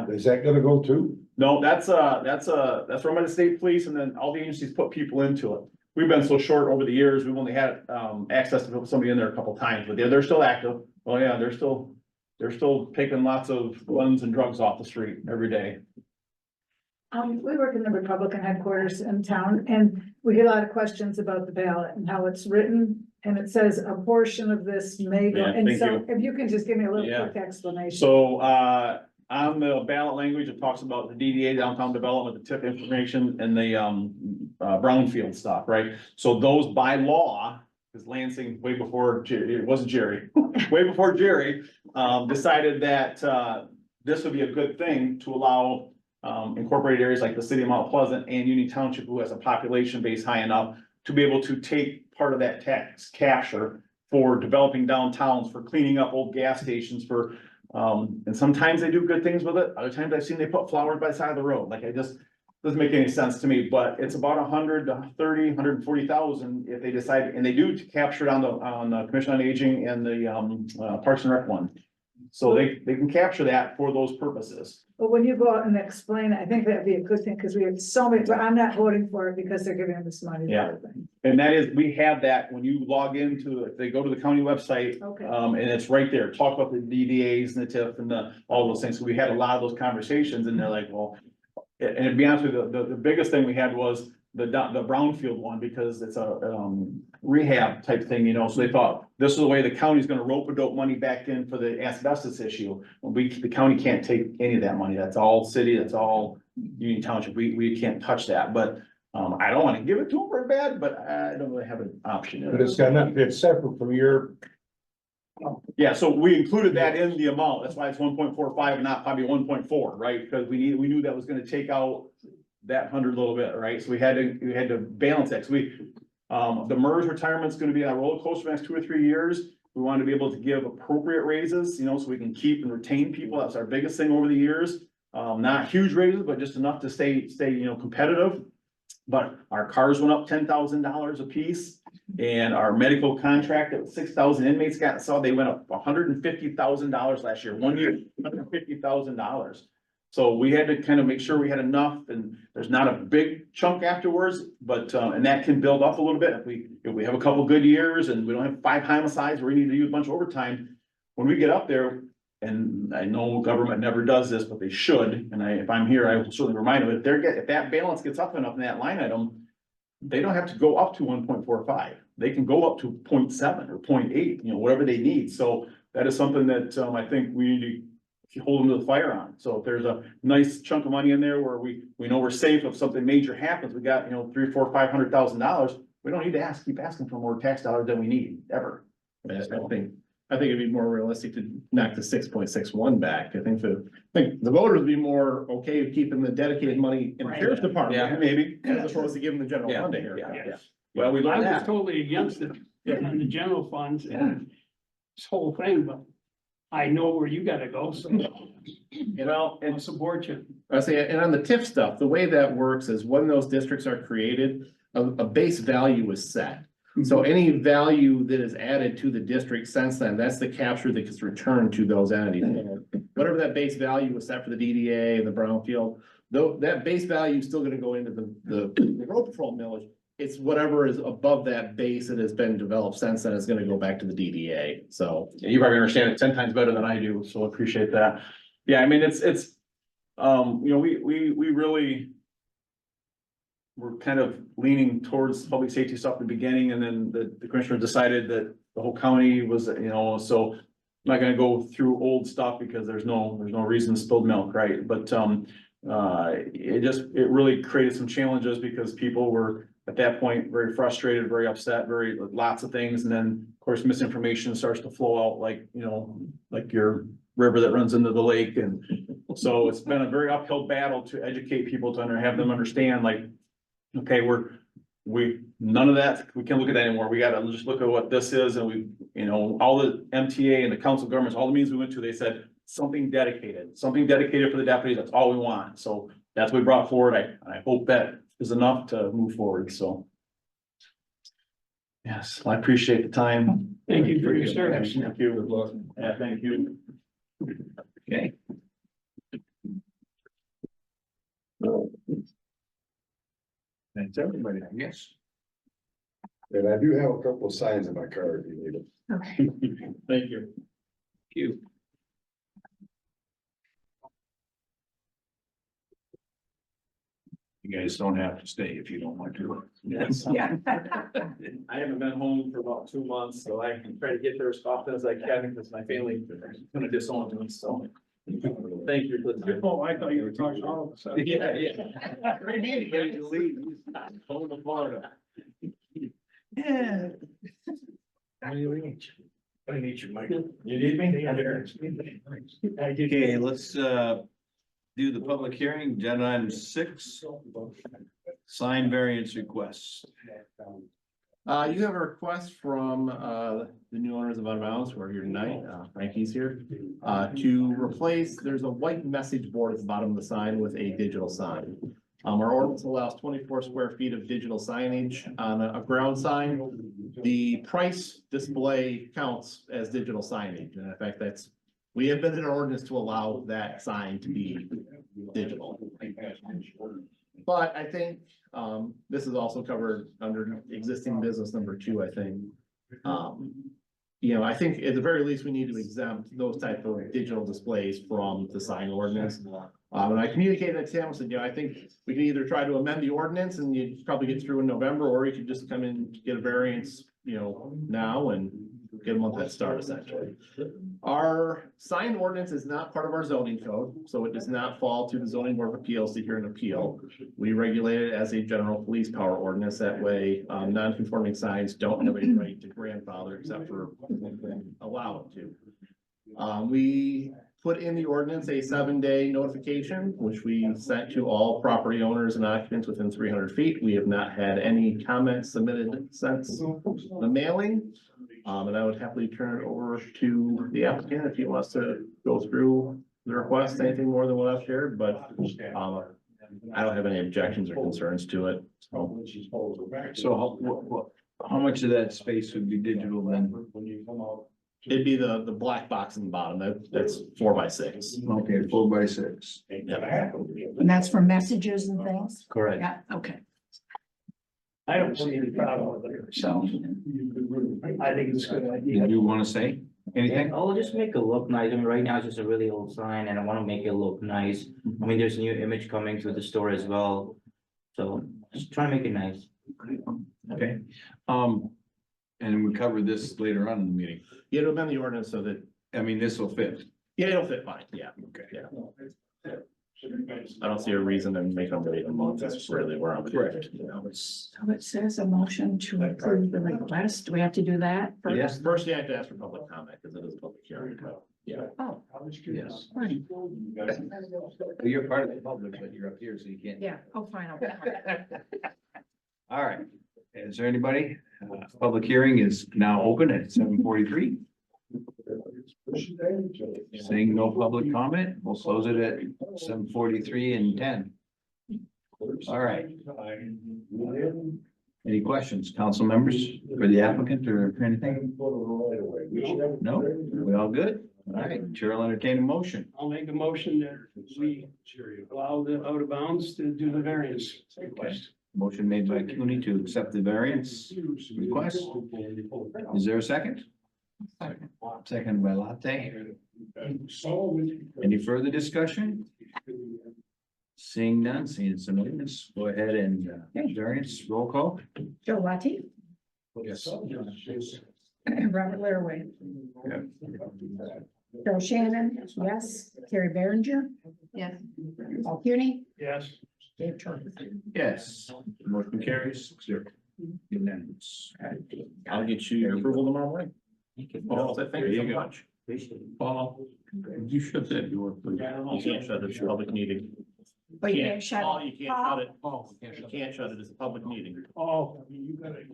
Is that gonna go too? No, that's run by the state police, and then all the agencies put people into it. We've been so short over the years, we've only had, access to put somebody in there a couple times, but they're still active. Oh, yeah, they're still taking lots of guns and drugs off the street every day. We work in the Republican headquarters in town, and we get a lot of questions about the ballot and how it's written. And it says a portion of this may go, Yeah, and thank so you. if you can just give me a little Yeah. quick explanation. So, on the ballot language, it talks about the DDA, downtown development, the tip information, and the, brownfield stuff, right? So those by law, because Lansing, way before, it wasn't Jerry, way before Jerry, decided that, this would be a good thing to allow, incorporated areas like the city of Mount Pleasant and Union Township, who has a population base high enough to be able to take part of that tax capture for developing downtowns, for cleaning up old gas stations, for, and sometimes they do good things with it. Other times I've seen they put flowers by the side of the road. Like, doesn't make any sense to me, but it's about 140,000 if they decide, and they do to capture it on the Commission on Aging and the, Parks and Rec one. So they can capture that for those purposes. But when you go out and explain, I think that'd be a good thing, because we have so many, but I'm not voting for it because they're giving us money. Yeah. And that is, we have that when you log into, if they go to the county website, Okay. and it's right there, talk about the DDAs and the TIF and all those things. So we had a lot of those conversations and they're like, well, and to be honest with you, the biggest thing we had was the brownfield one, because it's a, rehab type thing, you know, so they thought this is the way the county's gonna rope-a-dope money back in for the asbestos issue. The county can't take any of that money. That's all city, that's all Union Township. We can't touch that, but, I don't wanna give it to them very bad, but I don't really have an option. But it's it's separate from your, Yeah, so we included that in the amount. That's why it's 1.45 and not probably 1.4, right? Because we knew that was gonna take out that 100 little bit, right? So we had to balance that. So the MERS retirement's gonna be on a roller coaster for the next 2 or 3 years. We want to be able to give appropriate raises, you know, so we can keep and retain people. That's our biggest thing over the years. Not huge raises, but just enough to stay, you know, competitive. But our cars went up $10,000 a piece, and our medical contract at 6,000 inmates they went up $150,000 last year, 1 year, $150,000. So we had to kind of make sure we had enough, and there's not a big chunk afterwards, but, and that can build up a little bit. If we have a couple good years and we don't have 5 homicides where we need to use a bunch of overtime, when we get up there, and I know government never does this, but they should, and if I'm here, I will certainly remind them, if that balance gets up enough in that line item, they don't have to go up to 1.45. They can go up to 0.7 or 0.8, you know, whatever they need. So that is something that, I think we need to hold them to the fire on. So if there's a nice chunk of money in there where we know we're safe if something major happens, we got, you know, $300,000, $400,000, $500,000, we don't need to keep asking for more tax dollars than we need ever. I think it'd be more realistic to knock the 6.61 back. I think the voters would be more okay with keeping the dedicated money in the sheriff's department. Yeah, maybe. As opposed to giving the general Yeah, fund a haircut. yeah. Well, we I learned was that. totally against it on the general funds and this whole thing, but I know where you gotta go, so Well, I'll support you. I say, and on the TIF stuff, the way that works is when those districts are created, a base value is set. So any value that is added to the district since then, that's the capture that gets returned to those entities. Whatever that base value was set for the DDA and the brownfield, though, that base value is still gonna go into the road patrol millage. It's whatever is above that base that has been developed since then is gonna go back to the DDA, so. Yeah, you probably understand it 10 times better than I do, so I appreciate that. Yeah, I mean, it's, you know, we really. We're kind of leaning towards public safety stuff in the beginning, and then the commissioner decided that the whole county was, you know, so. I'm not gonna go through old stuff because there's no reason to spill milk, right? But, it really created some challenges because people were at that point very frustrated, very upset, lots of things. And then, of course, misinformation starts to flow out like, like your river that runs into the lake. And so it's been a very uphill battle to educate people have them understand, like, okay, none of that, we can't look at that anymore. We gotta just look at what this is. And all the MTA and the council governments, all the meetings we went to, they said something dedicated for the deputies. That's all we want. So that's what we brought forward. I hope that is enough to move forward. So. Yes, I appreciate the time. Thank you for your service. Thank you. Good luck. Yeah, thank you. Okay. That's everybody, I guess. And I do have a couple of signs in my car if you need them. Okay. Thank you. Thank you. You guys don't have to stay if you don't want to. Yes. Yeah. I haven't been home for about 2 months, so I can try to get there as often as I can because my family is gonna disown me, so. Thank you. Oh, I thought you were talking all of a sudden. Yeah. Ready to leave. Hold the Florida. Yeah. I need you, Michael. You need me? Okay, let's do the public hearing, agenda item 6, sign variance requests. You have a request from, the new owners of Out of Bounds who are here tonight, Frankie's here, to replace, there's a white message board at the bottom of the sign with a digital sign. Our ordinance allows 24 square feet of digital signage on a ground sign. The price display counts as digital signage, and in fact, we have been in our ordinance to allow that sign to be digital. But I think, this is also covered under existing business number 2, I think. I think at the very least, we need to exempt those type of digital displays from the sign ordinance. And I communicated that to him, said, I think we can either try to amend the ordinance and you'd probably get through in November, or you could just come in and get a variance, now and get them at that start essentially. Our sign ordinance is not part of our zoning code, so it does not fall to the zoning board of appeals to hear an appeal. We regulate it as a general police power ordinance. That way, non-conforming signs don't have a right to grandfather except for allow it to. We put in the ordinance a 7-day notification, which we sent to all property owners and occupants within 300 feet. We have not had any comments submitted since the mailing. And I would happily turn it over to the applicant if he wants to go through the request, anything more than what I've shared, but, I don't have any objections or concerns to it. So how much of that space would be digital then? It'd be the black box in the bottom, that's 4x6. Okay, 4x6. And that's for messages and things? Correct. Yeah, okay. I don't see any problem with it, so I think it's a good idea. Did you want to say anything? I'll just make it look nice. I mean, right now it's just a really old sign and I want to make it look nice. I mean, there's a new image coming to the store as well. So just try to make it nice. Okay. And we cover this later on in the meeting. Yeah, it'll amend the ordinance so that, This will fit. yeah, it'll fit fine, yeah. Okay. Yeah. I don't see a reason to make them wait a month, that's really where I'm. Correct. So it says a motion to approve the request. Do we have to do that? first? Yes. First, you have to ask for public comment, because it is a public hearing. Yeah. Oh, Yes. fine. You're part of the public, but you're up here, so you can't. Yeah, oh, fine, okay. All right. Is there anybody? Public hearing is now open at 7:43. Seeing no public comment, we'll close it at 7:43 and 10. All right. Any questions, council members, for the applicant or anything? No, we all good? All right, Chair will entertain a motion. I'll make a motion that we allow the out of bounds to do the variance request. Motion made by Cooney to accept the variance request. Is there a second? Second by Latte. Any further discussion? Seeing none, seeing some witness, go ahead and variance roll call. Joe Latte, Yes. Robert Laraway, Yeah. Joe Shannon, yes, Terry Berenger, Yes. Paul Cuny, Yes. Dave Jordan. Yes, motion carries 6-0. Unanimous. I'll get you your approval tomorrow morning. Thank you. Paul, thank there you you so go. much. Appreciate it. Paul, you should have you were. You can't shut it, it's a public meeting. But you can't shut Paul, it. you can't shut it. You can't shut it, it's a public meeting. Oh, you gotta.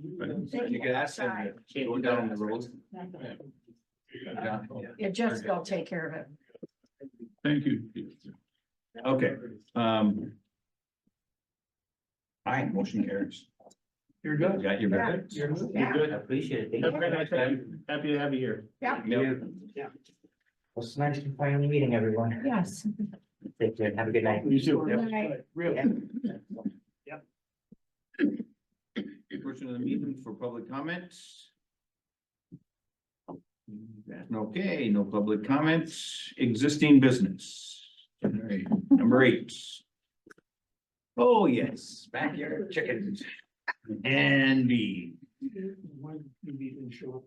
You can ask them Outside. to go down the road. Yeah, Jessica will take care of it. Thank you. Okay, aye, motion carries. You're You good. got your back. You're good. Yeah. Good. I appreciate it. Have Thank a great you. night, thank you. Happy to have you here. Yeah. Yep. Well, it's nice to finally meeting everyone. Yes. Take care. Have a good night. You too. Good night. Really. Portion of the meeting for public comments. Okay, no public comments, existing business. All right, number 8. Oh, yes, backyard chickens. And bee, When you didn't show up.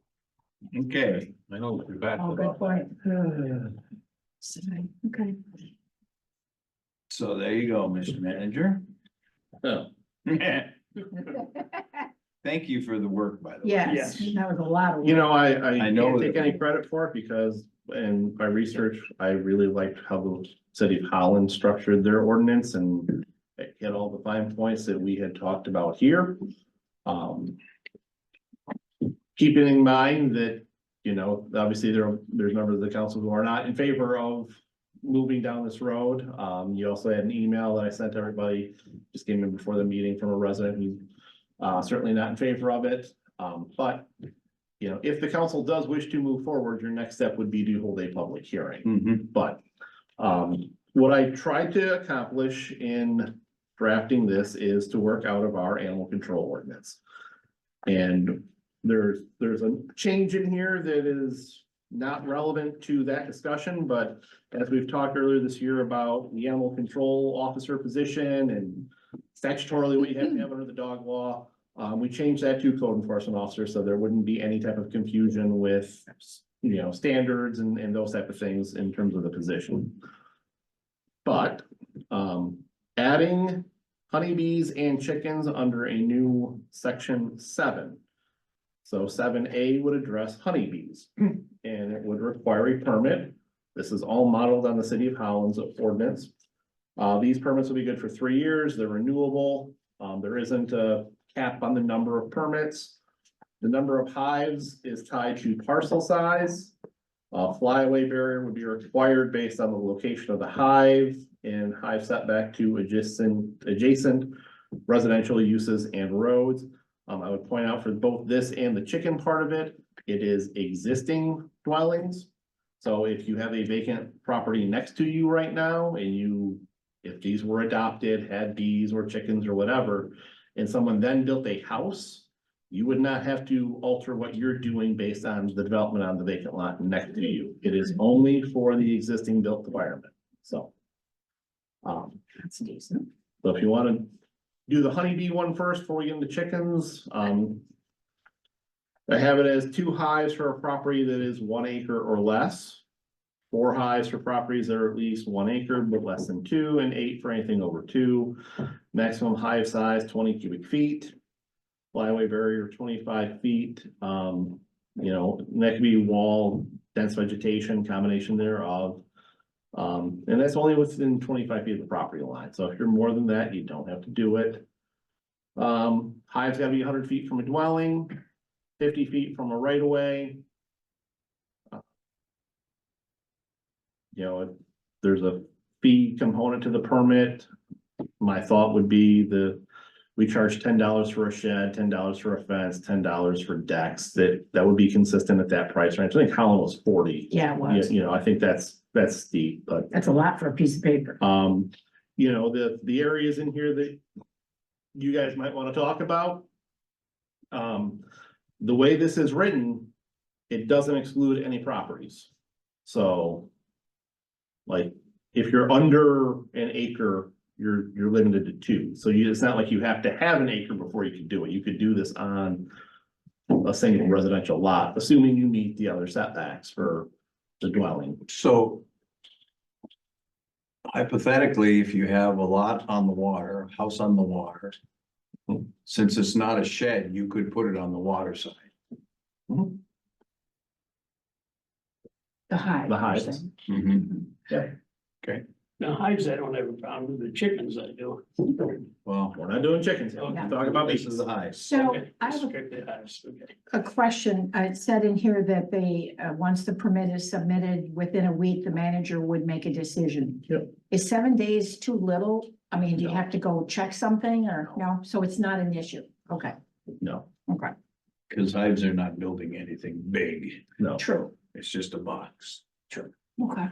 okay. I know, we're back. Oh, good point. Okay. So there you go, Mr. Manager. Oh. Thank you for the work, by the way. Yes, that was a lot of. You know, I I know can't take that- any credit for it because in my research, I really liked how the city of Holland structured their ordinance and it hit all the fine points that we had talked about here. Keeping in mind that, you know, obviously there's members of the council who are not in favor of moving down this road. You also had an email that I sent to everybody, just came in before the meeting from a resident who's certainly not in favor of it. But, you know, if the council does wish to move forward, your next step would be to hold a public hearing. Mhm. But, what I tried to accomplish in drafting this is to work out of our animal control ordinance. And there's a change in here that is not relevant to that discussion, but as we've talked earlier this year about the animal control officer position and statutorily what you have to have under the dog law, we changed that to code enforcement officer, so there wouldn't be any type of confusion with, you know, standards and those type of things in terms of the position. But, adding honeybees and chickens under a new section 7. So 7A would address honeybees and it would require a permit. This is all modeled on the city of Holland's ordinance. These permits will be good for 3 years. They're renewable. There isn't a cap on the number of permits. The number of hives is tied to parcel size. Flyaway barrier would be required based on the location of the hive and hive setback to adjacent residential uses and roads. I would point out for both this and the chicken part of it, it is existing dwellings. So if you have a vacant property next to you right now and if these were adopted, had bees or chickens or whatever, and someone then built a house, you would not have to alter what you're doing based on the development on the vacant lot next to you. It is only for the existing built environment, so. That's decent. So if you want to do the honeybee one first before we get into chickens, I have it as 2 hives for a property that is 1 acre or less. 4 hives for properties that are at least 1 acre but less than 2, and 8 for anything over 2. Maximum hive size 20 cubic feet. Flyaway barrier 25 feet. You know, that could be wall, dense vegetation, combination thereof. And that's only within 25 feet of the property line. So if you're more than that, you don't have to do it. Hives gotta be 100 feet from a dwelling, 50 feet from a right of way. You know, there's a fee component to the permit. My thought would be we charge $10 for a shed, $10 for a fence, $10 for decks. That would be consistent at that price range. I think Holland was 40. Yeah, it was. You know, I think that's steep, but That's a lot for a piece of paper. you know, the areas in here that you guys might want to talk about. The way this is written, it doesn't exclude any properties. So, like, if you're under an acre, you're limited to 2. So it's not like you have to have an acre before you can do it. You could do this on a single residential lot, assuming you meet the other setbacks for the dwelling. So Hypothetically, if you have a lot on the water, house on the water. Since it's not a shed, you could put it on the water side. The hive. The you're hives. saying. Okay, Now hives, I don't have a problem with the chickens, I do. well, We're not doing chickens. We're Okay. talking about this bees. is the high. So Okay, I have strictly hives, okay. a question. It said in here that they, once the permit is submitted, within a week, the manager would make a decision. Yep. Is 7 days too little? I mean, do you have to go check something or no? So it's not an issue? Okay, No, okay, Cause hives are not building anything big. no. true, It's just a box. okay.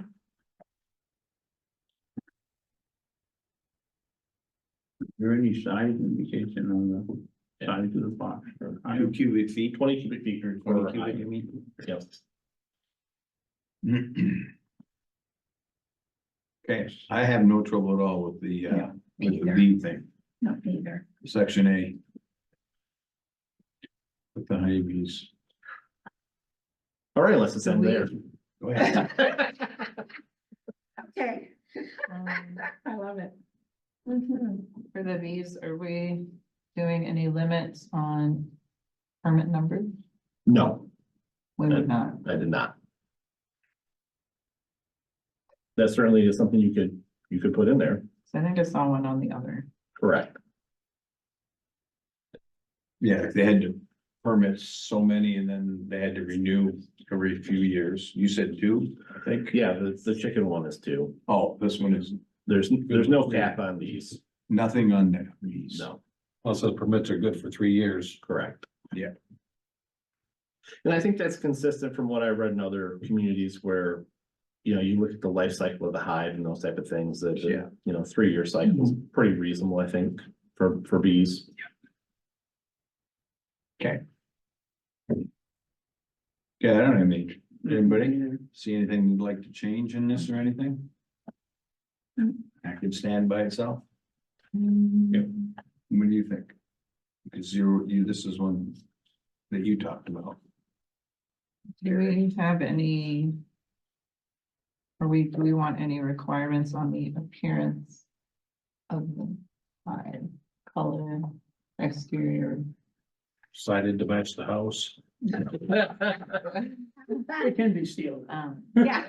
there any size indication on the size of the box? 2 cubic feet. 20 cubic feet or 20 cubic, you mean? Yep. Okay, I have no trouble at all with the, Yeah, me with the either. bee thing, No, neither. section A. With the honeybees. All right, unless it's in there. Go ahead. Okay, I love it. Mhm. For the bees, are we doing any limits on permit numbers? No, We would not. I did not. That certainly is something you could put in there, So I think I saw one on the other. correct? Yeah, if they had to permit so many and then they had to renew every few years. You said 2, I think? Yeah, the chicken one is 2. Oh, this one is There's no cap on these, nothing on that. Bees. no, Also, permits are good for 3 years. correct. Yeah. And I think that's consistent from what I read in other communities where, you know, you look at the life cycle of the hive and those type of things, that, Yeah. you know, 3-year cycle is pretty reasonable, I think, for bees. Okay. Yeah, I don't have any, anybody see anything you'd like to change in this or anything? I can stand by itself. Yep. What do you think? Because this is one that you talked about. Do we have any? Do we want any requirements on the appearance of the hive, color, exterior? Decided to match the house. It can be steel. Yeah.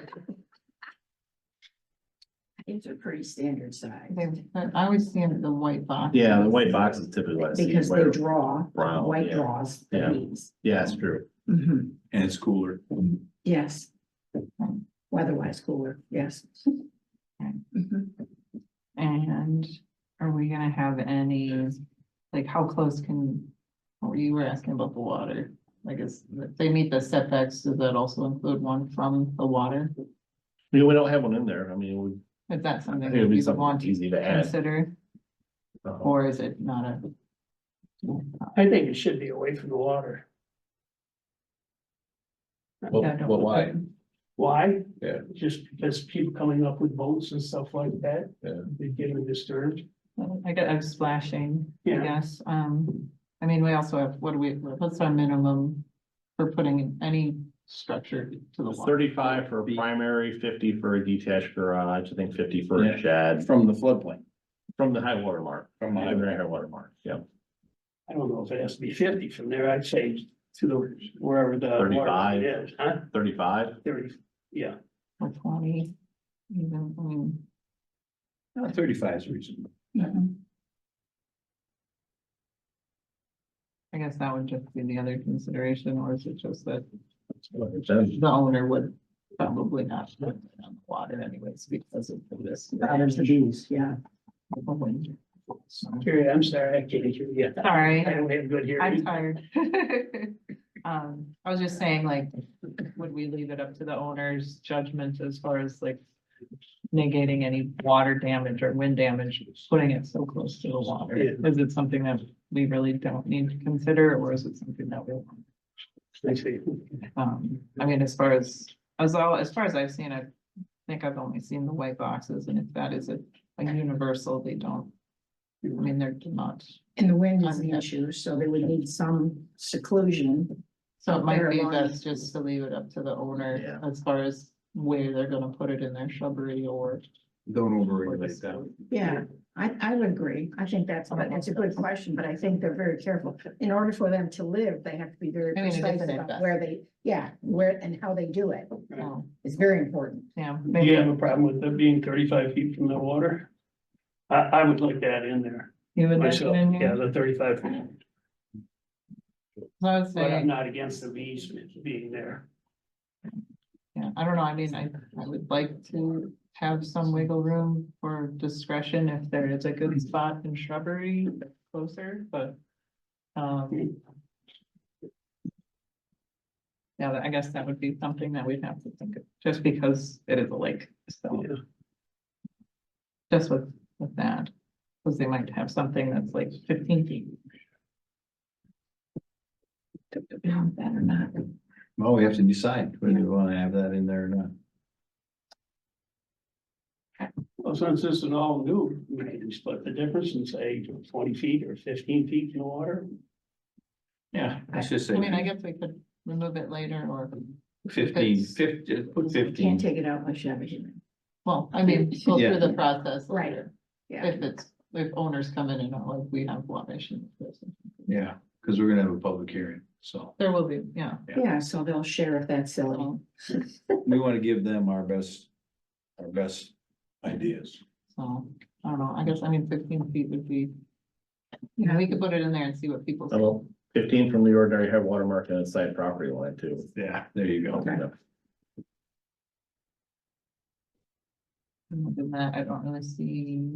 It's a pretty standard size. I always see the white box. Yeah, the white box is typically what I see. Because they draw, Brown, white yeah. draws the Yeah. bees. Yeah, it's true. Mhm. And it's cooler. Yes. Weather-wise cooler, yes. Mhm. And are we gonna have any, like, how close can, or you were asking about the water? Like, if they meet the setbacks, does that also include one from the water? We don't have one in there. I mean, Is that I something think that it'd be we would something want to easy to add. consider, or is it not a? I think it should be away from the water. Why? Why? Yeah. Just because people coming up with boats and stuff like that. Yeah. They get them disturbed. I get, I'm splashing, I Yeah. guess, I mean, we also have, what's our minimum for putting any structure to the It's water? 35 for a primary, 50 for a detached garage, I think 50 for Yeah. a shed, From the floodplain. from the high water mark. From the high High water mark, yeah. I don't know if it has to be 50 from there. I'd say to the, wherever the. water 35. is, huh? 35, 30, yeah. Or 20, even, I mean. 35 is reasonable. Mhm. I guess that would just be the other consideration, or is it just that then the owner would probably not put it on the water anyways because of this? There's the bees, yeah. Carrie, I'm sorry, I can't hear you. Sorry. I don't have good I'm hearing. tired. I was just saying, like, would we leave it up to the owner's judgment as far as like negating any water damage or wind damage, putting it so close to the water? Yeah. Is it something that we really don't need to consider, or is it something that we want? I see. I mean, as far as I've seen, I think I've only seen the white boxes, and if that is a universal, they don't. I mean, they're not, And the wind is the Okay. issue, so they would need some seclusion. so it might They're be long. best just to leave it up to the owner Yeah. as far as where they're gonna put it in their shrubbery or Don't overregulate that. Yeah, I would agree. I think that's a good question, but I think they're very careful. In order for them to live, they have to be very I mean, it precise is an about where they, where and how they do it. Oh, It's very important. yeah. Do you have a problem with it being 35 feet from the water? I would like that in there You would like it myself, in yeah, here? the 35 feet, I would but I'm say, not against the bees being there. yeah, I don't know, I mean, I would like to have some wiggle room for discretion if there is a good spot in shrubbery closer, but. Yeah, I guess that would be something that we'd have to think of, just because it is a lake, so. Yeah. Just with that, because they might have something that's like 15 feet. That or not. Well, we have to decide whether we want to have that in there or not. Well, since this is all new, we can split the difference and say 20 feet or 15 feet in the water. Yeah, let's just say I mean, I guess we could remove it later or, 15, 50, put You 15. can't take it out by Chevy. well, I mean, go Yeah. through the process Right. later. Yeah. If owners come in and are like, we have water issue. Yeah, because we're gonna have a public hearing, so There will be, yeah. Yeah, so they'll share if that's silly. So, we want to give them our best ideas. so, I don't know, I guess, I mean, 15 feet would be, you know, we could put it in there and see what people say. Well, 15 from the ordinary high water mark and side property line too. Yeah, there you go. Okay. Other than that, I don't really see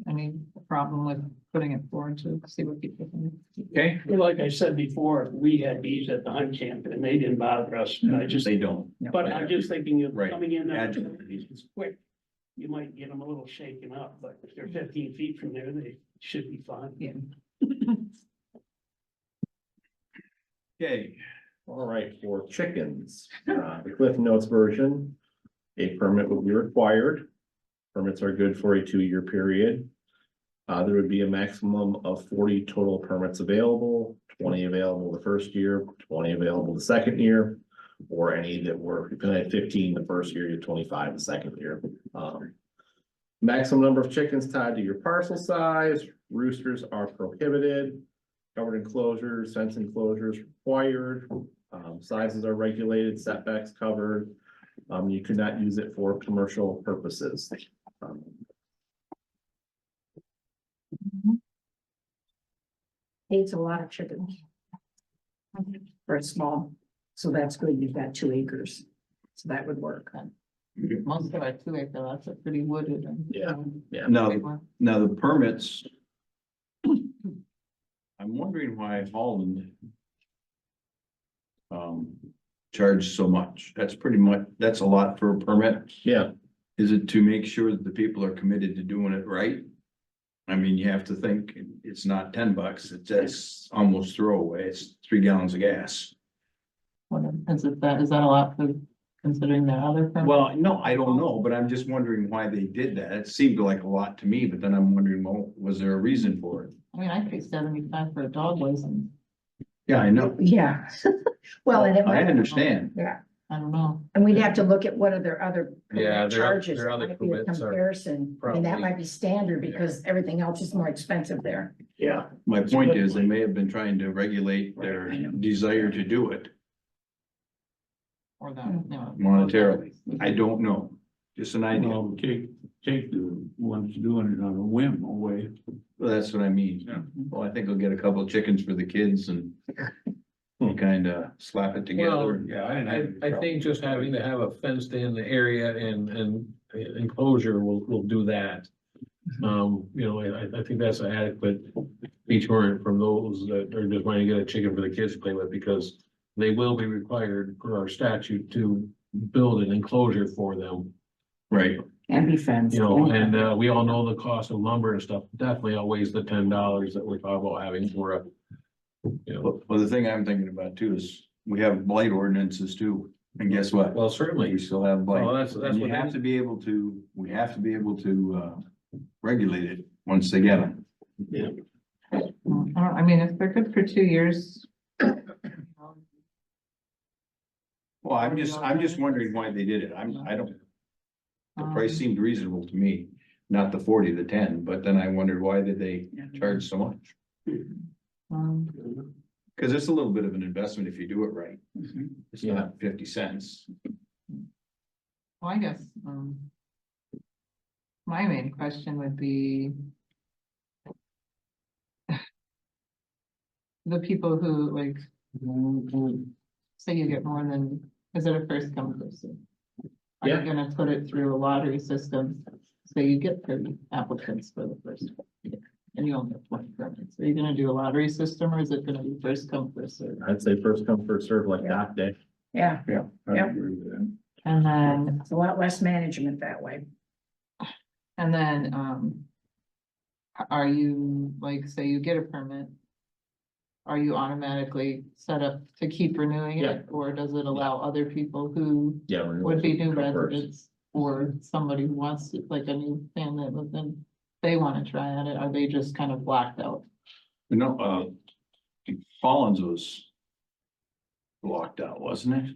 any problem with putting it forward to see what people think. Okay, Well, like I said before, we had bees at the hunt camp and they didn't bother us. I just, they don't. but I'm just thinking of Right. coming in, Agile. it's quick. You might get them a little shaken up, but if they're 15 feet from there, they should be fine. Yeah. Okay, All right, for chickens, the Cliff Notes version, a permit will be required. Permits are good for a 2-year period. There would be a maximum of 40 total permits available, 20 available the first year, 20 available the second year. Or any that were, if you had 15 the first year, you had 25 the second year. Maximum number of chickens tied to your parcel size, roosters are prohibited. Covered enclosures, fence enclosures required, sizes are regulated, setbacks covered. You could not use it for commercial purposes. It's a lot of chickens. For a small, so that's good. You've got 2 acres. So that would work. Most of our 2 acre lots are pretty wooded and. Yeah. Yeah. now the permits. I'm wondering why Holland charged so much. That's pretty much, that's a lot for a permit. Yeah, Is it to make sure that the people are committed to doing it right? I mean, you have to think, it's not $10, it's almost throwaway, it's 3 gallons of gas. Is that a lot for considering the other? permit? Well, no, I don't know, but I'm just wondering why they did that. It seemed like a lot to me, but then I'm wondering, well, was there a reason for it? I mean, I paid 75 for a dog license. Yeah, I know. Yeah. Well, and it I might, understand. yeah, I don't know. and we'd have to look at what are their other Yeah, permit their charges. their It other might be a permits are comparison. I mean, that probably- might be standard because everything else is more expensive there. Yeah. My point is, they may have been trying to regulate their desire to do it Or that, you know. monetarily. I don't know, just an idea. Well, take the ones doing it on a whim away. Well, that's what I mean. Well, I think I'll get a couple of chickens for the kids and kind of slap it Well, together. yeah, I think just having to have a fenced in area and enclosure will do that. You know, I think that's an adequate deterrent from those that are just trying to get a chicken for the kids to play with, because they will be required per our statute to build an enclosure for them. Right. And be fenced. You know, and we all know the cost of lumber and stuff definitely outweighs the $10 that we're talking about having for a. You know, Well, the thing I'm thinking about too is we have blight ordinances too. And guess what? well, We certainly, still have blight. well, that's And you what. have to be able to, we have to be able to regulate it once they get them. I mean, if they're good for 2 years. Well, I'm just wondering why they did it. I don't. The price seemed reasonable to me, not the 40, the 10, but then I wondered why did they charge so much? Cause it's a little bit of an investment if you do it right. It's not 50 cents. Well, I guess, my main question would be the people who like, say you get more than, is it a first come first serve? Are you Yeah. gonna put it through a lottery system? So you get 30 applicants for the first year, and you only have 20 permits. Are you gonna do a lottery system or is it gonna be first come first serve? I'd say first come, first serve like that day. Yeah, I Yep. agree with that. And then, it's a lot less management that way. are you, like, say you get a permit? Are you automatically set up to keep renewing Yeah. it, or does it allow other people who Yeah. would be new renewals come first. residents? Or somebody who wants to, like a new family, but then they wanna try at it, are they just kind of blacked out? You know, Collins was locked out, wasn't it?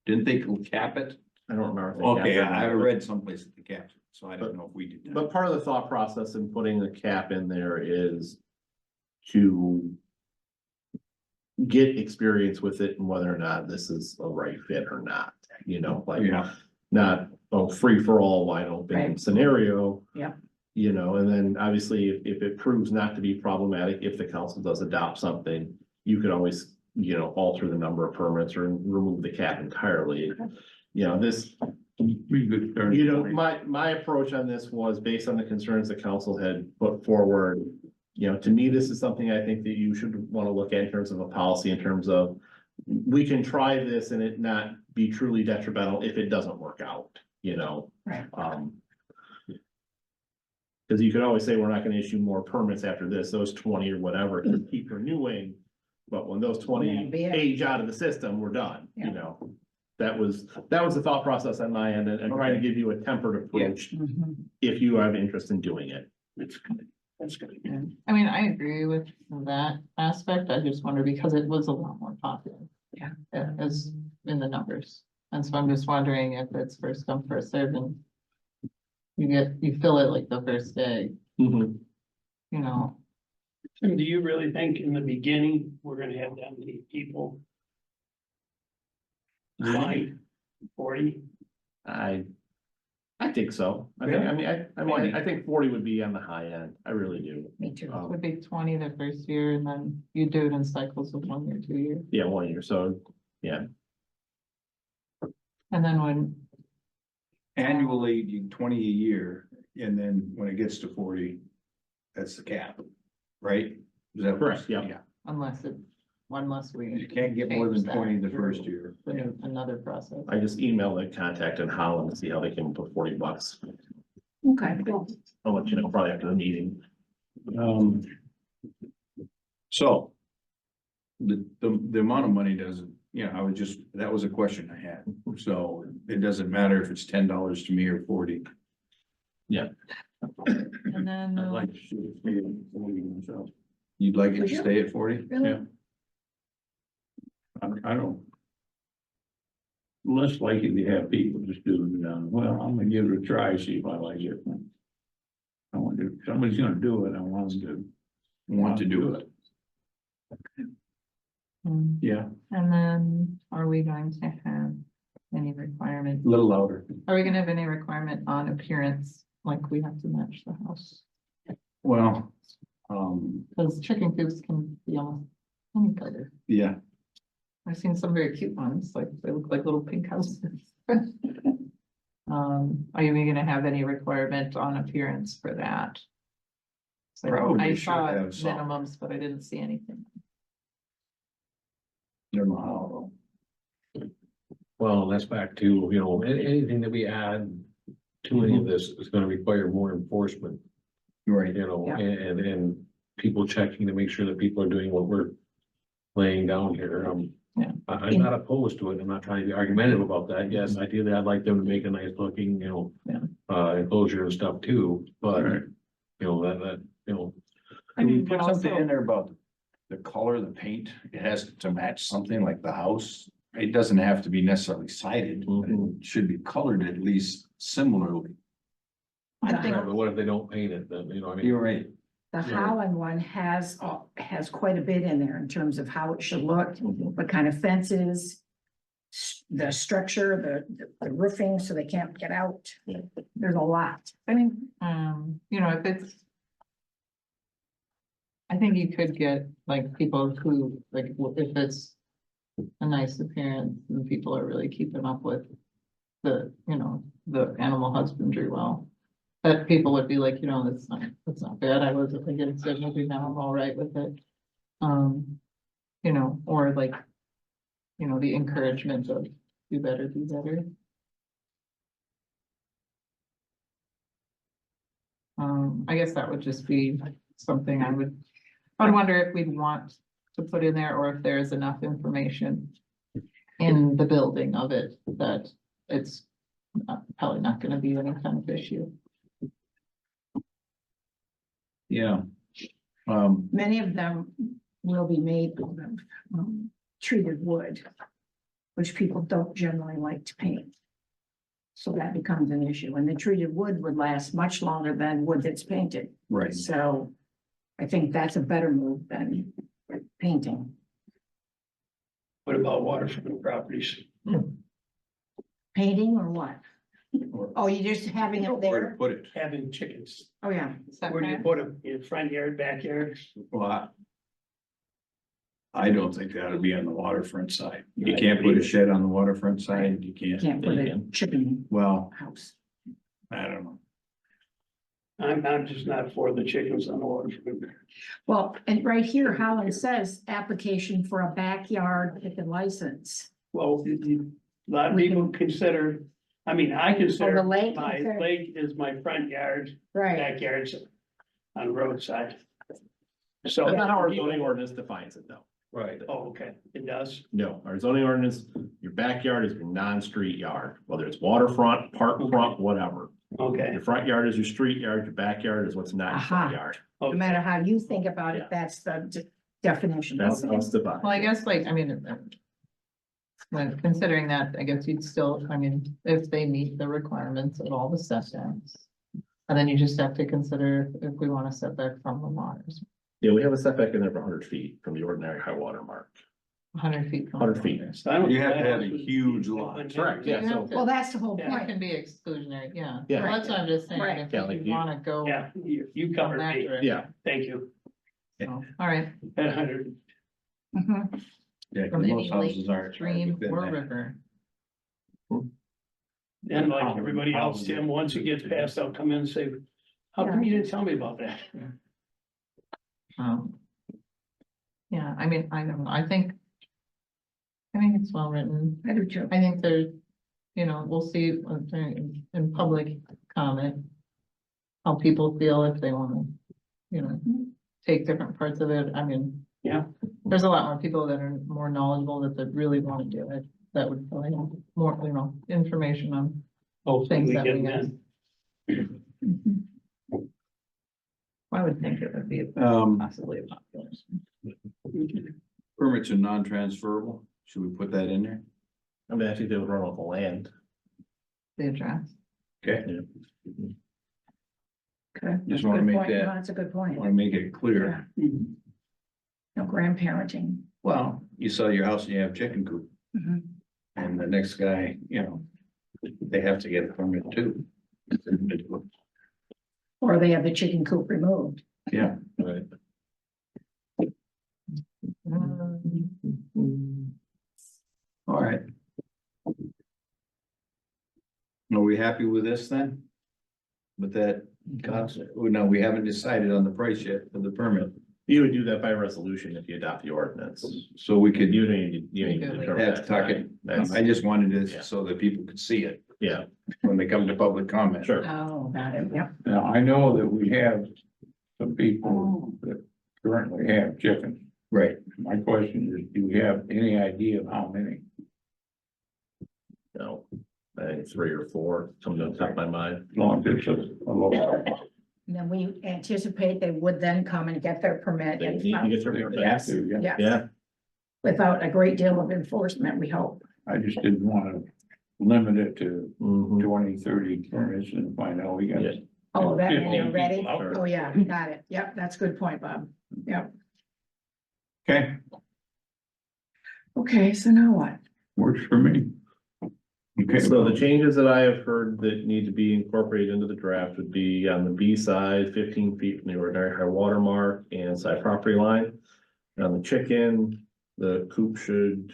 Didn't they cap it? I don't remember. if they Okay, capped it or I not, read someplace that they capped it, so I don't know if we did that. But part of the thought process in putting the cap in there is to get experience with it and whether or not this is a right fit or not, you know, like. Yeah. Not a free for all wide open Right. scenario. Yeah. You know, and then obviously if it proves not to be problematic, if the council does adopt something, you could always, you know, alter the number of permits or remove the cap entirely. You know, this, We good. starting you know, point. my approach on this was based on the concerns the council had put forward. You know, to me, this is something I think that you should want to look at in terms of a policy, in terms of, we can try this and it not be truly detrimental if it doesn't work out, you know? Right. Cause you could always say, we're not gonna issue more permits after this, those 20 or whatever, can keep renewing. But when those 20 Yeah. age out of the system, we're done, Yeah. you know? That was the thought process on my end, and trying to give you a tempered approach Mhm. if you have interest in doing it. That's good. That's good. I mean, I agree with that aspect, I just wonder because it was a lot more popular. Yeah. As in the numbers, and so I'm just wondering if it's first come, first served, and you fill it like the first day, you know, And do you really think in the beginning, we're gonna have that many people? Like 40? I think so. I think 40 would be on the high end. I really do. Me too. it would be 20 the first year, and then you do it in cycles of 1 year, 2 years, Yeah, 1 year. So, yeah. and then when. Annually, you 20 a year, and then when it gets to 40, that's the cap, right? Is that Correct, yeah. Unless we. You can't get more than change that 20 the through first year. Another process. I just emailed the contact in Holland to see how they came up with $40. Okay. I'll let you know probably after the meeting. So. The amount of money doesn't, that was a question I had, so it doesn't matter if it's $10 to me or 40. And then, I'd like to see it stay at 40 myself. You'd like it Would to you? stay at 40? Really? I don't. Less likely to have people just do it, well, I'm gonna give it a try, see if I like it. I want to, somebody's gonna do it, I want them to. Want to do it? Yeah, and then are we going to have any requirement? a little louder. Are we gonna have any requirement on appearance, like we have to match the house? Well, Cause chicken coops can be almost any color. yeah, I've seen some very cute ones, like they look like little pink houses. Are you gonna have any requirement on appearance for that? So Probably I should saw have some. minimums, but I didn't see anything. never know how. Well, that's back to, anything that we add to any of this is gonna require more enforcement, Right, Yeah. and people checking to make sure that people are doing what we're laying down here. Yeah. I'm not opposed to it. I'm not trying to be argumentative about that. Yes, ideally, I'd like them to make a nice looking, enclosure and stuff too, but, Right. I mean, Put but something also- in there about the color of the paint, it has to match something like the house. it doesn't have to be necessarily sided, but it should be colored at least similarly. I think But what if they don't paint it, then, you know, I mean. You're right. the Holland one has quite a bit in there in terms of how it should look, what kind of fences, the structure, the roofing, so they can't get out. Yeah. There's a lot. I think, you know, if it's. I think you could get like people who, like, if it's a nice appearance and people are really keeping up with the, you know, the animal husbandry well. That people would be like, you know, that's not bad. I wasn't against it, maybe now I'm all right with it. You know, or like, you know, the encouragement of do better, do better. I guess that would just be something I would wonder if we'd want to put in there, or if there's enough information in the building of it that it's probably not gonna be any kind of issue. Yeah. Many of them will be made out of treated wood, which people don't generally like to paint. So that becomes an issue, and the treated wood would last much longer than wood that's painted. Right. So I think that's a better move than painting. What about waterfront properties? Painting or what? Oh, you're just having it Where to there? put it? Having chickens, Oh, yeah. where do you put them? In front yard, backyard? Well, I don't think that would be on the waterfront side. You can't put a shed on the waterfront side. You You can't. can't put a chicken Well, house. I don't know. I'm just not for the chickens on the waterfront. Well, and right here, Holland says application for a backyard chicken license. Well, a lot of people consider, I mean, I consider the lake, my okay. lake is my front yard, Right. backyard's on the roadside. So. That's not how our zoning ordinance defines it, though. Right. Oh, okay, it does. No, our zoning ordinance, your backyard is your non-street yard, whether it's waterfront, park front, whatever. Okay, Your front yard is your street yard, your backyard is what's not your front Aha. yard. No okay. matter how you think about it, Yeah. that's the definition. That's how it's defined. Well, I guess like, I mean, when considering that, I guess you'd still, I mean, if they meet the requirements of all the setbacks. And then you just have to consider if we want to set back from the waters, Yeah, we have a setback in there of 100 feet from the ordinary high water mark. 100 feet. from 100 the feet. waters. So I don't- You have to have a huge lot. Correct, yeah, You so- have to- Well, that's the whole It point. can be exclusionary, yeah. Yeah. Well, that's what I'm just saying, Right. if Yeah, like you you- wanna go. Yeah, you from covered that me, direction, Yeah, thank you, so, All right, at 100. Mhm. Yeah, 'cause from any most houses lake, aren't. stream within or that. river. And like everybody else, Tim, once it gets passed, I'll come in and say, how come you didn't tell me about that? Yeah, I mean, I don't know, I think it's well written. I do too. I think there's, you know, we'll see in public comment. How people feel if they wanna, you know, take different parts of it, I mean. Yeah. There's a lot more people that are more knowledgeable that really wanna do it, that would probably have more, you know, information on Hopefully things we that get we them get. in. Mhm. I would think it would be possibly a popular. Permits are non-transferable. Should we put that in there? I mean, actually, they would run off the land. The address. Okay, Okay. Just wanna make Good point. that- No, that's a good point. I want to make it clear. No grandparenting. Well, you sell your house and you have chicken coop, Mhm. and the next guy, you know, they have to get a permit too. Or they have the chicken coop removed. Yeah. Right. All right. Are we happy with this then? With that concept? Oh, no, we haven't decided on the price yet for the permit, You would do that by resolution if you adopt the ordinance. so we could You need to determine have that to talk it. That's- I just wanted Yeah. it so that people could see it Yeah, when they come to public comment. sure. Oh, got it. Yep. Now, I know that we have some people that currently have chickens. Right. My question is, do you have any idea of how many? No, I think 3 or 4, something on top of my mind. As long as it's a low. And then we anticipate they would then come and get their permit They need to get their They permit. have to, yeah. Yeah, Yeah, without a great deal of enforcement, we hope. I just didn't wanna limit it to Mhm. 20, 30 furnace and find out we got. Yeah. Oh, that, 15 you're ready? people out there. Oh, yeah, got it. Yep, that's a good point, Bob. Yep. Okay, Okay, so now what? Works for me. Okay. So the changes that I have heard that need to be incorporated into the draft would be on the B side, 15 feet from the ordinary high water mark and side property line. On the chicken, the coop should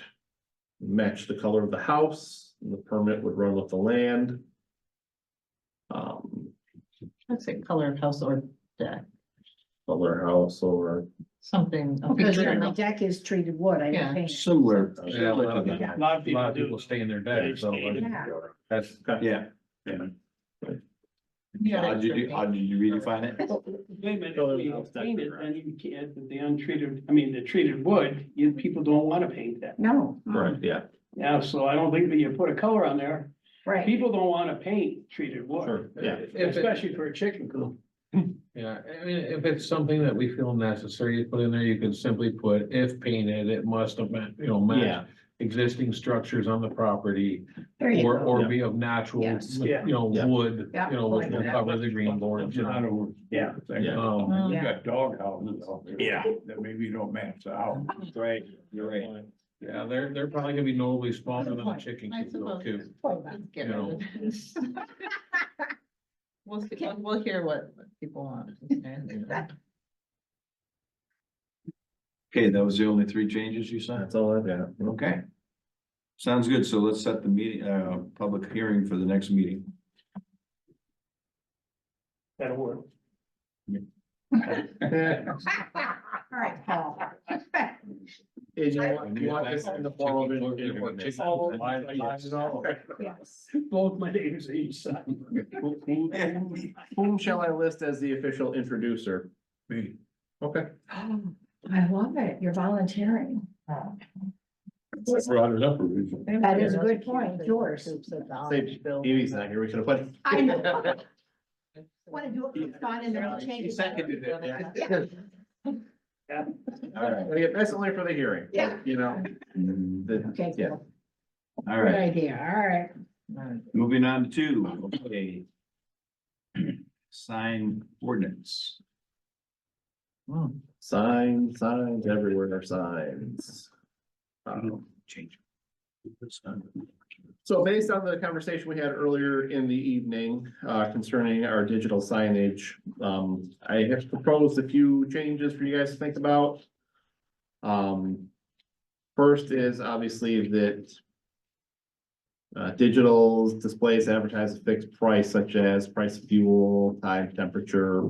match the color of the house, and the permit would run with the land. Let's say color of house or deck, Color house or, something. a Because feature. my deck is treated wood, I Yeah. didn't paint it. similar. Yeah, a lot of Yeah. A lot of people do. stay in their deck, so Yeah. that's. Yeah. Yeah, How did you do, how did you redefine it? Wait a minute, if we paint it, then you can't, the untreated, I mean, the treated wood, people don't wanna paint that. No, correct, yeah. Yeah, so I don't think that you put a color on there, right. people don't wanna paint treated wood. Sure, yeah. Especially for a chicken coop. Yeah, I mean, if it's something that we feel necessary to put in there, you can simply put, if painted, it must have match Yeah. existing structures on the property. There you go. Or be of natural, Yes. Yeah. Yeah. wood, Yeah. which will cover the green boards. In other words. Yeah. Yeah. You Yeah. got dog houses out there. Yeah. That maybe you don't match the house. Right, you're right. Yeah, they're probably gonna be notably smaller than a chicken I coop though, suppose. too. Let's get rid of this. We'll see, we'll hear what people want. Okay, that was the only three changes you saw? That's all I've got. Okay. Sounds good. So let's set the meeting, public hearing for the next meeting. That'll work. All right, Paul. You want this in the form of an Yes. Both my neighbors are each side. Whom shall I list as the official introducer? Me. Okay. I love it. You're volunteering. Brought it up originally. That is a good point. Yours. Say, Evie's not here, we should have put. I know. Want to do it for fun and then we'll change it. seconded it. All right. That's only for the hearing. Yeah. You know? Okay, Yeah. cool. All Good right, idea. All right. moving on to two. Okay. Sign ordinance. Signs everywhere, signs. Change. So based on the conversation we had earlier in the evening, concerning our digital signage, I have proposed a few changes for you guys to think about. First is obviously that digital displays advertise a fixed price such as price of fuel, time, temperature.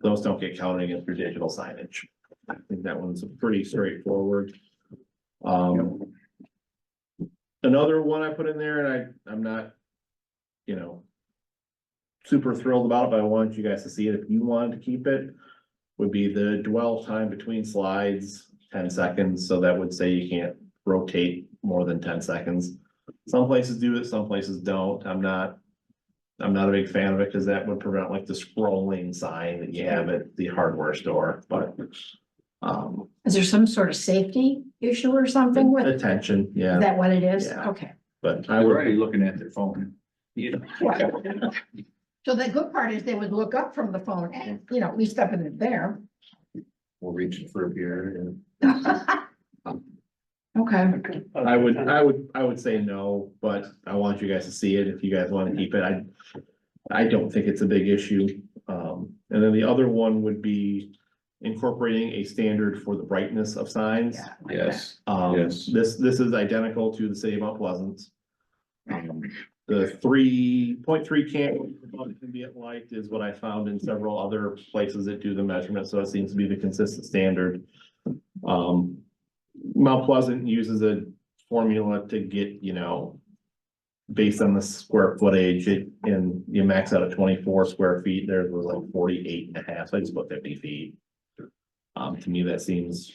Those don't get counted against your digital signage. I think that one's pretty straightforward. Another one I put in there, and I'm not, super thrilled about it, but I want you guys to see it if you wanted to keep it, would be the dwell time between slides, 10 seconds, so that would say you can't rotate more than 10 seconds. Some places do it, some places don't. I'm not a big fan of it, because that would prevent like the scrolling sign that you have at the hardware store, but Is there some sort of safety issue or something with it? attention, yeah, Is that what it is? Yeah. Okay. but I I'm would. already looking at their phone. You know. So the good part is they would look up from the phone and, at least up in there. We're reaching for a beer. Okay. I would say no, but I want you guys to see it if you guys want to keep it. I don't think it's a big issue. And then the other one would be incorporating a standard for the brightness of signs. Yeah. Yes. Yes. This is identical to the city of Mount Pleasant. The 3.3 ambient light is what I found in several other places that do the measurement, so it seems to be the consistent standard. Mount Pleasant uses a formula to get, based on the square footage, and you max out at 24 square feet, theirs was like 48.5, so I just put 50 feet. To me, that seems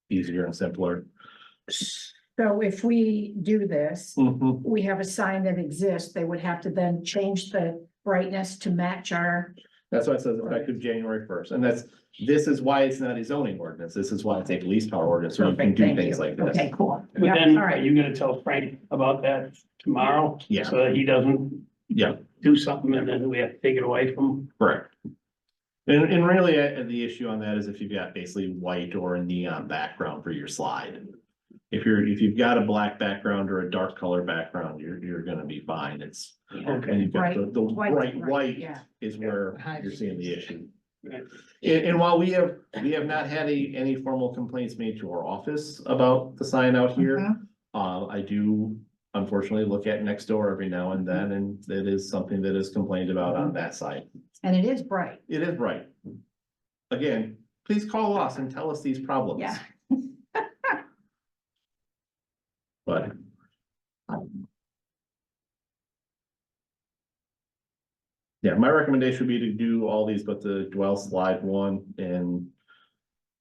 easier and simpler. So if we do this, Mhm. we have a sign that exists, they would have to then change the brightness to match our That's why it says effective January first, and this is why it's not a zoning ordinance, this is why it's a police power ordinance, so you can Perfect, do thank things you. like this. Okay, cool. But Yeah, then, all are right. you gonna tell Frank about that tomorrow? Yeah. So that he doesn't Yeah, do something and then we have to take it away from him? correct. And really, the issue on that is if you've got basically white or a neon background for your slide. If you've got a black background or a dark color background, you're gonna be fine, it's, and you've got the White, bright right, white yeah. is where you're seeing the issue. Right. And while we have not had any formal complaints made to our office about the sign out here. I do unfortunately look at next door every now and then, and it is something that is complained about on that side. And it is bright. It is bright. Again, please call us and tell us these problems. Yeah. But. Yeah, my recommendation would be to do all these, but the dwell slide one and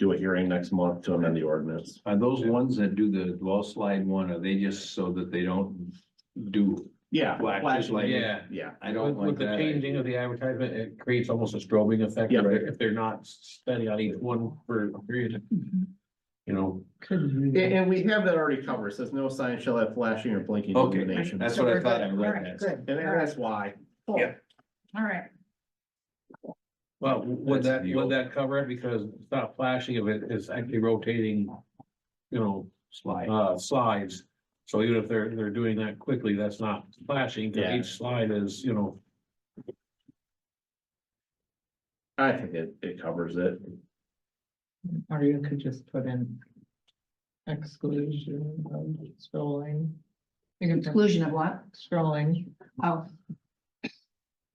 do a hearing next month to amend the ordinance. Are those ones that do the dwell slide one, are they just so that they don't do? Yeah. Flashes like- Yeah. Yeah, I don't With like the that. changing of the advertisement, it creates almost a strobing effect. Yeah. If they're not steady on each one for a period, you know. and we have that already covered. It says no sign shall have flashing or blinking Okay, illumination. that's So what I we're thought. good. I All read right, that. good. And that's why. Cool. Yeah. All right. Well, would That's that, the would old- that cover it? Because it's not flashing of it, it's actually rotating, you know, Slide. slides. So even if they're doing that quickly, that's not flashing, because Yeah. each slide is, you know, I think it covers it. Or you could just put in exclusion of scrolling. You can put Exclusion of what? scrolling, Oh,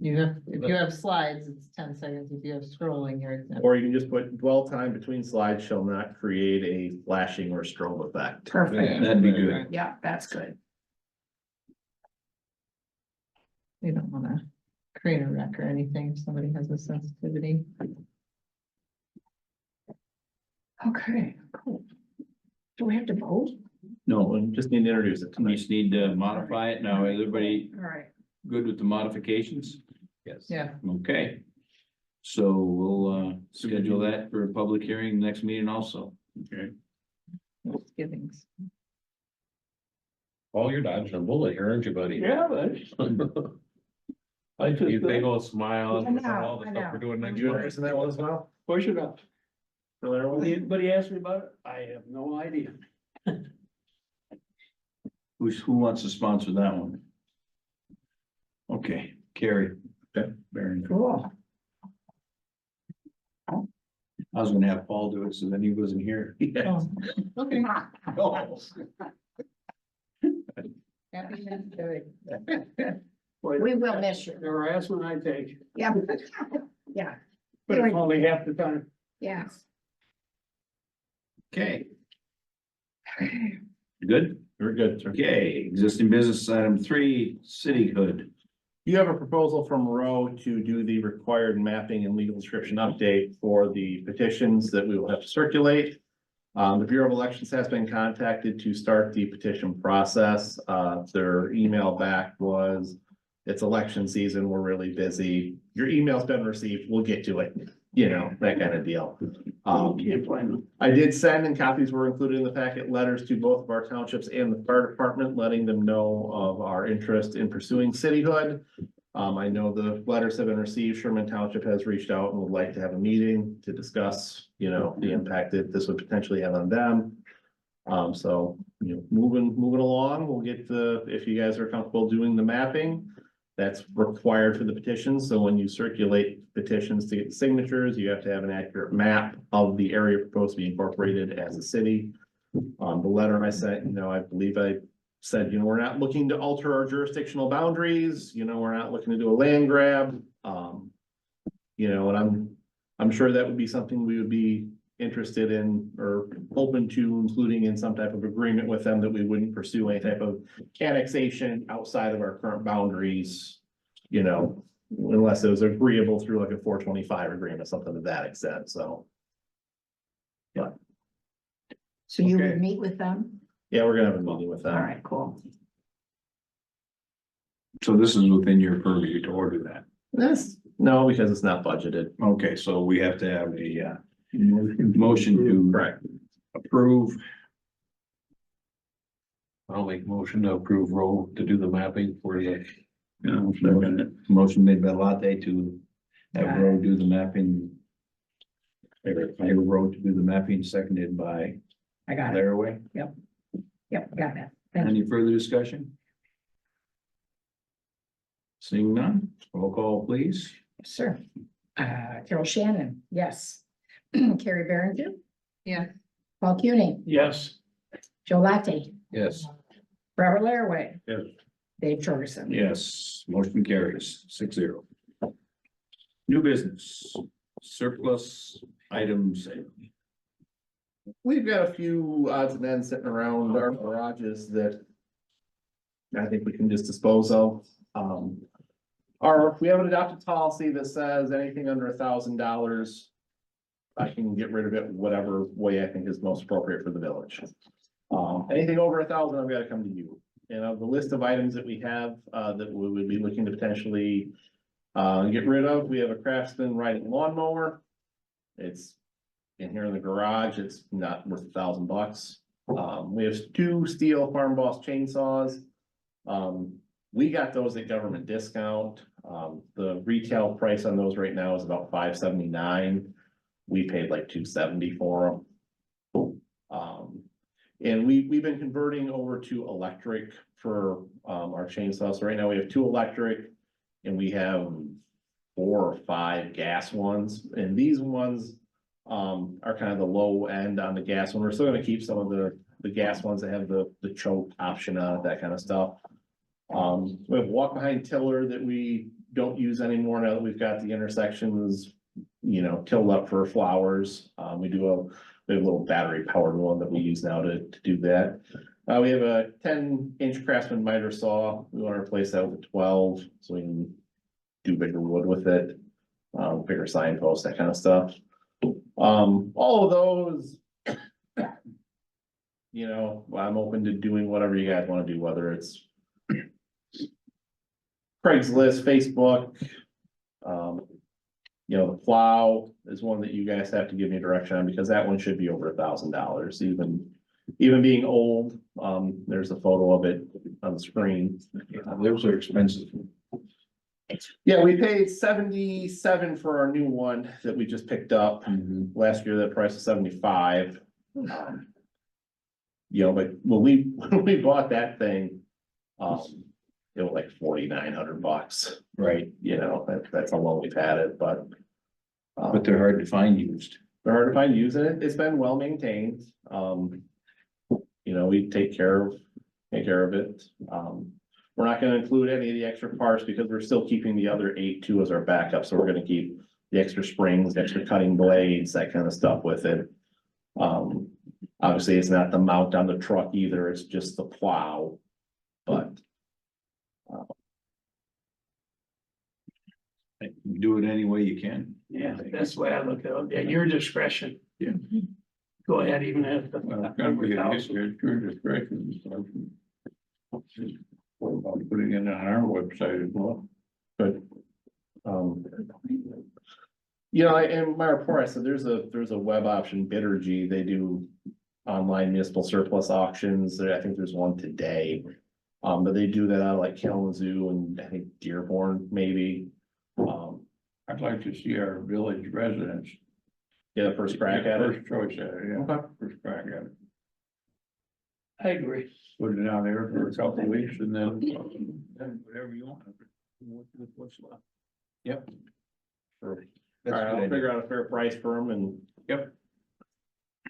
if you have slides, it's 10 seconds, if you have scrolling, you're exempt. Or you can just put dwell time between slides shall not create a flashing or strobe effect. perfect. That'd be good. Yeah, that's good. You don't wanna create a wreck or anything, if somebody has a sensitivity. Okay, cool. Do we have to vote? No, we just need to introduce it We tonight. just need to modify it. Now, is everybody All right. good with the modifications? yes. Yeah, Okay. So we'll schedule that for a public hearing next meeting also. Okay. Thanksgivings. Oh, you're dodging a bullet here, aren't you, buddy? Yeah, but. I just, You big old smile, I know, all the I stuff know. we're doing next You month. interested in that one as well? push it up. Fill everyone in? Anybody ask me about it? I have no idea. Who wants to sponsor that one? Okay, Carrie. Okay. Baron. Cool. I was gonna have Paul do it, so then he wasn't here. Yeah. Oh, okay. Oh. Happy Thanksgiving. We will miss you. The harassment I take, Yeah. Yeah, but it's only half the time. yeah. Okay. You good? We're good, sir. Okay, existing business item 3, Cityhood. You have a proposal from Rowe to do the required mapping and legal description update for the petitions that we will have to circulate. The Bureau of Elections has been contacted to start the petition process. Their email back was, it's election season, we're really busy. Your email's been received, we'll get to it, you know, that kind of deal. Can't blame them. I did send, and copies were included in the packet, letters to both of our townships and the fire department, letting them know of our interest in pursuing cityhood. I know the letters have been received. Sherman Township has reached out and would like to have a meeting to discuss, you know, the impact that this would potentially have on them. So, you know, moving along, we'll get if you guys are comfortable doing the mapping. That's required for the petitions, so when you circulate petitions to get signatures, you have to have an accurate map of the area proposed to be incorporated as a city. The letter I sent, you know, I believe I said, you know, we're not looking to alter our jurisdictional boundaries, you know, we're not looking to do a land grab. You know, and I'm sure that would be something we would be interested in or open to including in some type of agreement with them, that we wouldn't pursue any type of annexation outside of our current boundaries, you know, unless it was agreeable through like a 425 agreement, something to that extent, so. So you Okay. would meet with them? Yeah, we're gonna have a meeting with them. All right, cool. So this is within your purview to order that. This, No, because it's not budgeted. Okay, so we have to have a motion to Correct. approve. I'll make a motion to approve Roe to do the mapping for the. Motion made by Latte to have Roe do the mapping. Have Roe to do the mapping, seconded by I got it. Laraway. Yep, got that. Thank you. Any further discussion? Seeing none, roll call please. Sure. Carol Shannon, yes. Carrie Behringer, Yeah. Paul Cuny, Yes, Joe Latte, Yes. Robert Laraway. Yes. Dave Jorgensen. Yes, motion carries 6-0. New business, surplus items. We've got a few odds and ends sitting around our garages that I think we can just dispose of. We have an adopted policy that says anything under $1,000, I can get rid of it whatever way I think is most appropriate for the village. Anything over 1,000, I've got to come to you. And of the list of items that we have, that we would be looking to potentially get rid of, we have a Craftsman riding lawnmower. It's in here in the garage, it's not worth $1,000. We have 2 steel Farm Boss chainsaws. We got those at government discount. The retail price on those right now is about $579. We paid like $270 for them. And we've been converting over to electric for our chainsaws. So right now we have 2 electric and we have 4 or 5 gas ones. And these ones are kind of the low end on the gas one. We're still gonna keep some of the gas ones that have the choke option on it, that kind of stuff. We have walk behind tiller that we don't use anymore now that we've got the intersections, tilled up for flowers. We have a little battery powered one that we use now to do that. We have a 10-inch Craftsman miter saw. We want to replace that with a 12 so we can do bigger wood with it, bigger signposts, that kind of stuff. All of those, I'm open to doing whatever you guys want to do, whether it's Craigslist, Facebook. The plow is one that you guys have to give me direction on because that one should be over $1,000, even being old. There's a photo of it on the screen. Those are expensive. Yeah, we paid $77 for our new one that we just picked up. Last year, that price was $75. But when we bought that thing, it was like $4,900, Right, that's how long we've had it, but but they're hard to find used. they're hard to find using it. It's been well maintained. We take care of it. We're not gonna include any of the extra parts because we're still keeping the other 8 too as our backup, so we're gonna keep the extra springs, extra cutting blades, that kind of stuff with it. Obviously, it's not the mount on the truck either, it's just the plow, but. Do it any way you can. yeah, that's the way I look at it. At your discretion. Yeah. Go ahead, even if. Putting it on our website as well. But, in my report, I said there's a web option, Biddergy, they do online municipal surplus auctions, I think there's one today. But they do that out of like Kalamazoo and I think Dearborn, maybe. I'd like to see our village residents. Yeah, the first crack at it. First choice at it, yeah, Okay. first crack at it. I agree. Put it out there for a couple of weeks and then whatever you want. What's left. Yep. Sure. That's All right, a I'll good idea. figure out a fair price for them and. Yep.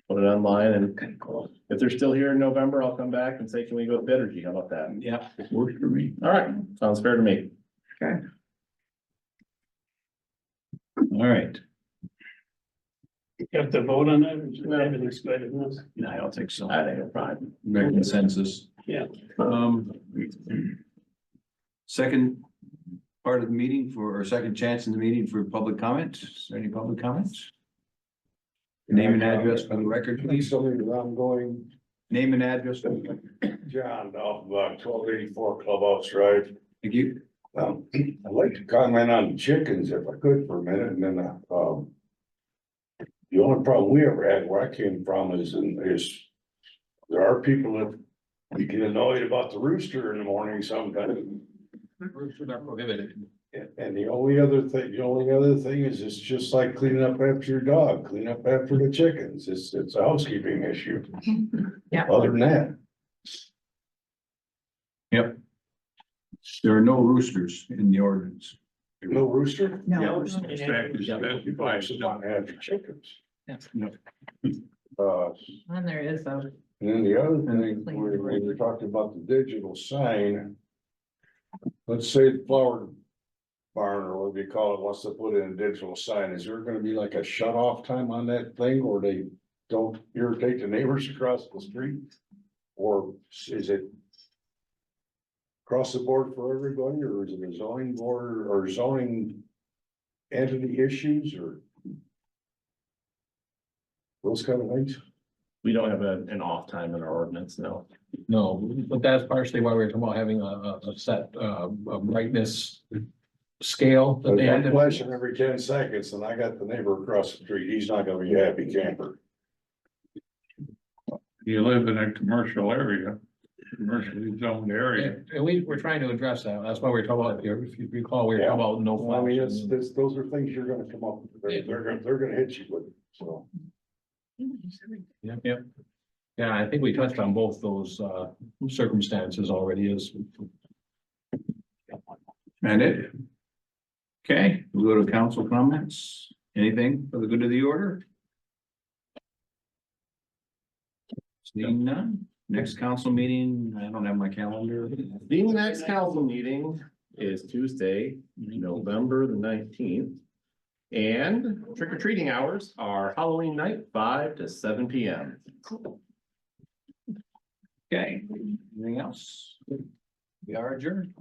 Put it online and if they're still here in November, I'll come back and say, can we go to Biddergy? How about that? Yeah. Works for me. All right, sounds fair to me. All right. You have to vote on that, or just No. everything's good in this? No, I don't think so. I think it's fine. Make consensus. Yeah. Second part of the meeting or second chance in the meeting for public comment. Is there any public comments? Name and address for the record, please. I'm going, Name and address. For the record. John, off of 1284 Clubhouse Drive. Thank you. I'd like to comment on chickens if I could for a minute, and then, the only problem we ever had where I came from is there are people that get annoyed about the rooster in the morning sometimes. Roosters are prohibited. And the only other thing is it's just like cleaning up after your dog, clean up after the chickens. It's a housekeeping issue. Yeah. Other than that, Yep. There are no roosters in the ordinance. no rooster. No. In fact, it's people actually don't have chickens. And there is a, And then the other thing, when we talked about the digital sign. Let's say the flower barn or whatever you call it wants to put in a digital sign, is there gonna be like a shut off time on that thing or they don't irritate the neighbors across the street? Or is it across the board for everybody, or is it a zoning board or zoning entity issues or those kind of things? We don't have an off time in our ordinance, no. No, but that's partially why we were talking about having a set, a brightness scale that But they had I'm to. flashing every 10 seconds and I got the neighbor across the street, he's not gonna be a happy camper. You live in a commercial area, commercially zoned area. And we're trying to address that. That's why we're talking about, if you recall, we were talking about no Well, I mean, flashing. those are things you're gonna come up with, they're gonna hit you with, so. Yep. Yeah, I think we touched on both those circumstances already is. And it? Okay, we'll go to council comments. Anything for the good of the order? Seeing none. Next council meeting, I don't have my calendar. The next council meeting is Tuesday, November the 19th. And trick or treating hours are Halloween night, 5 to 7 p.m. Okay, anything else? We are adjourned.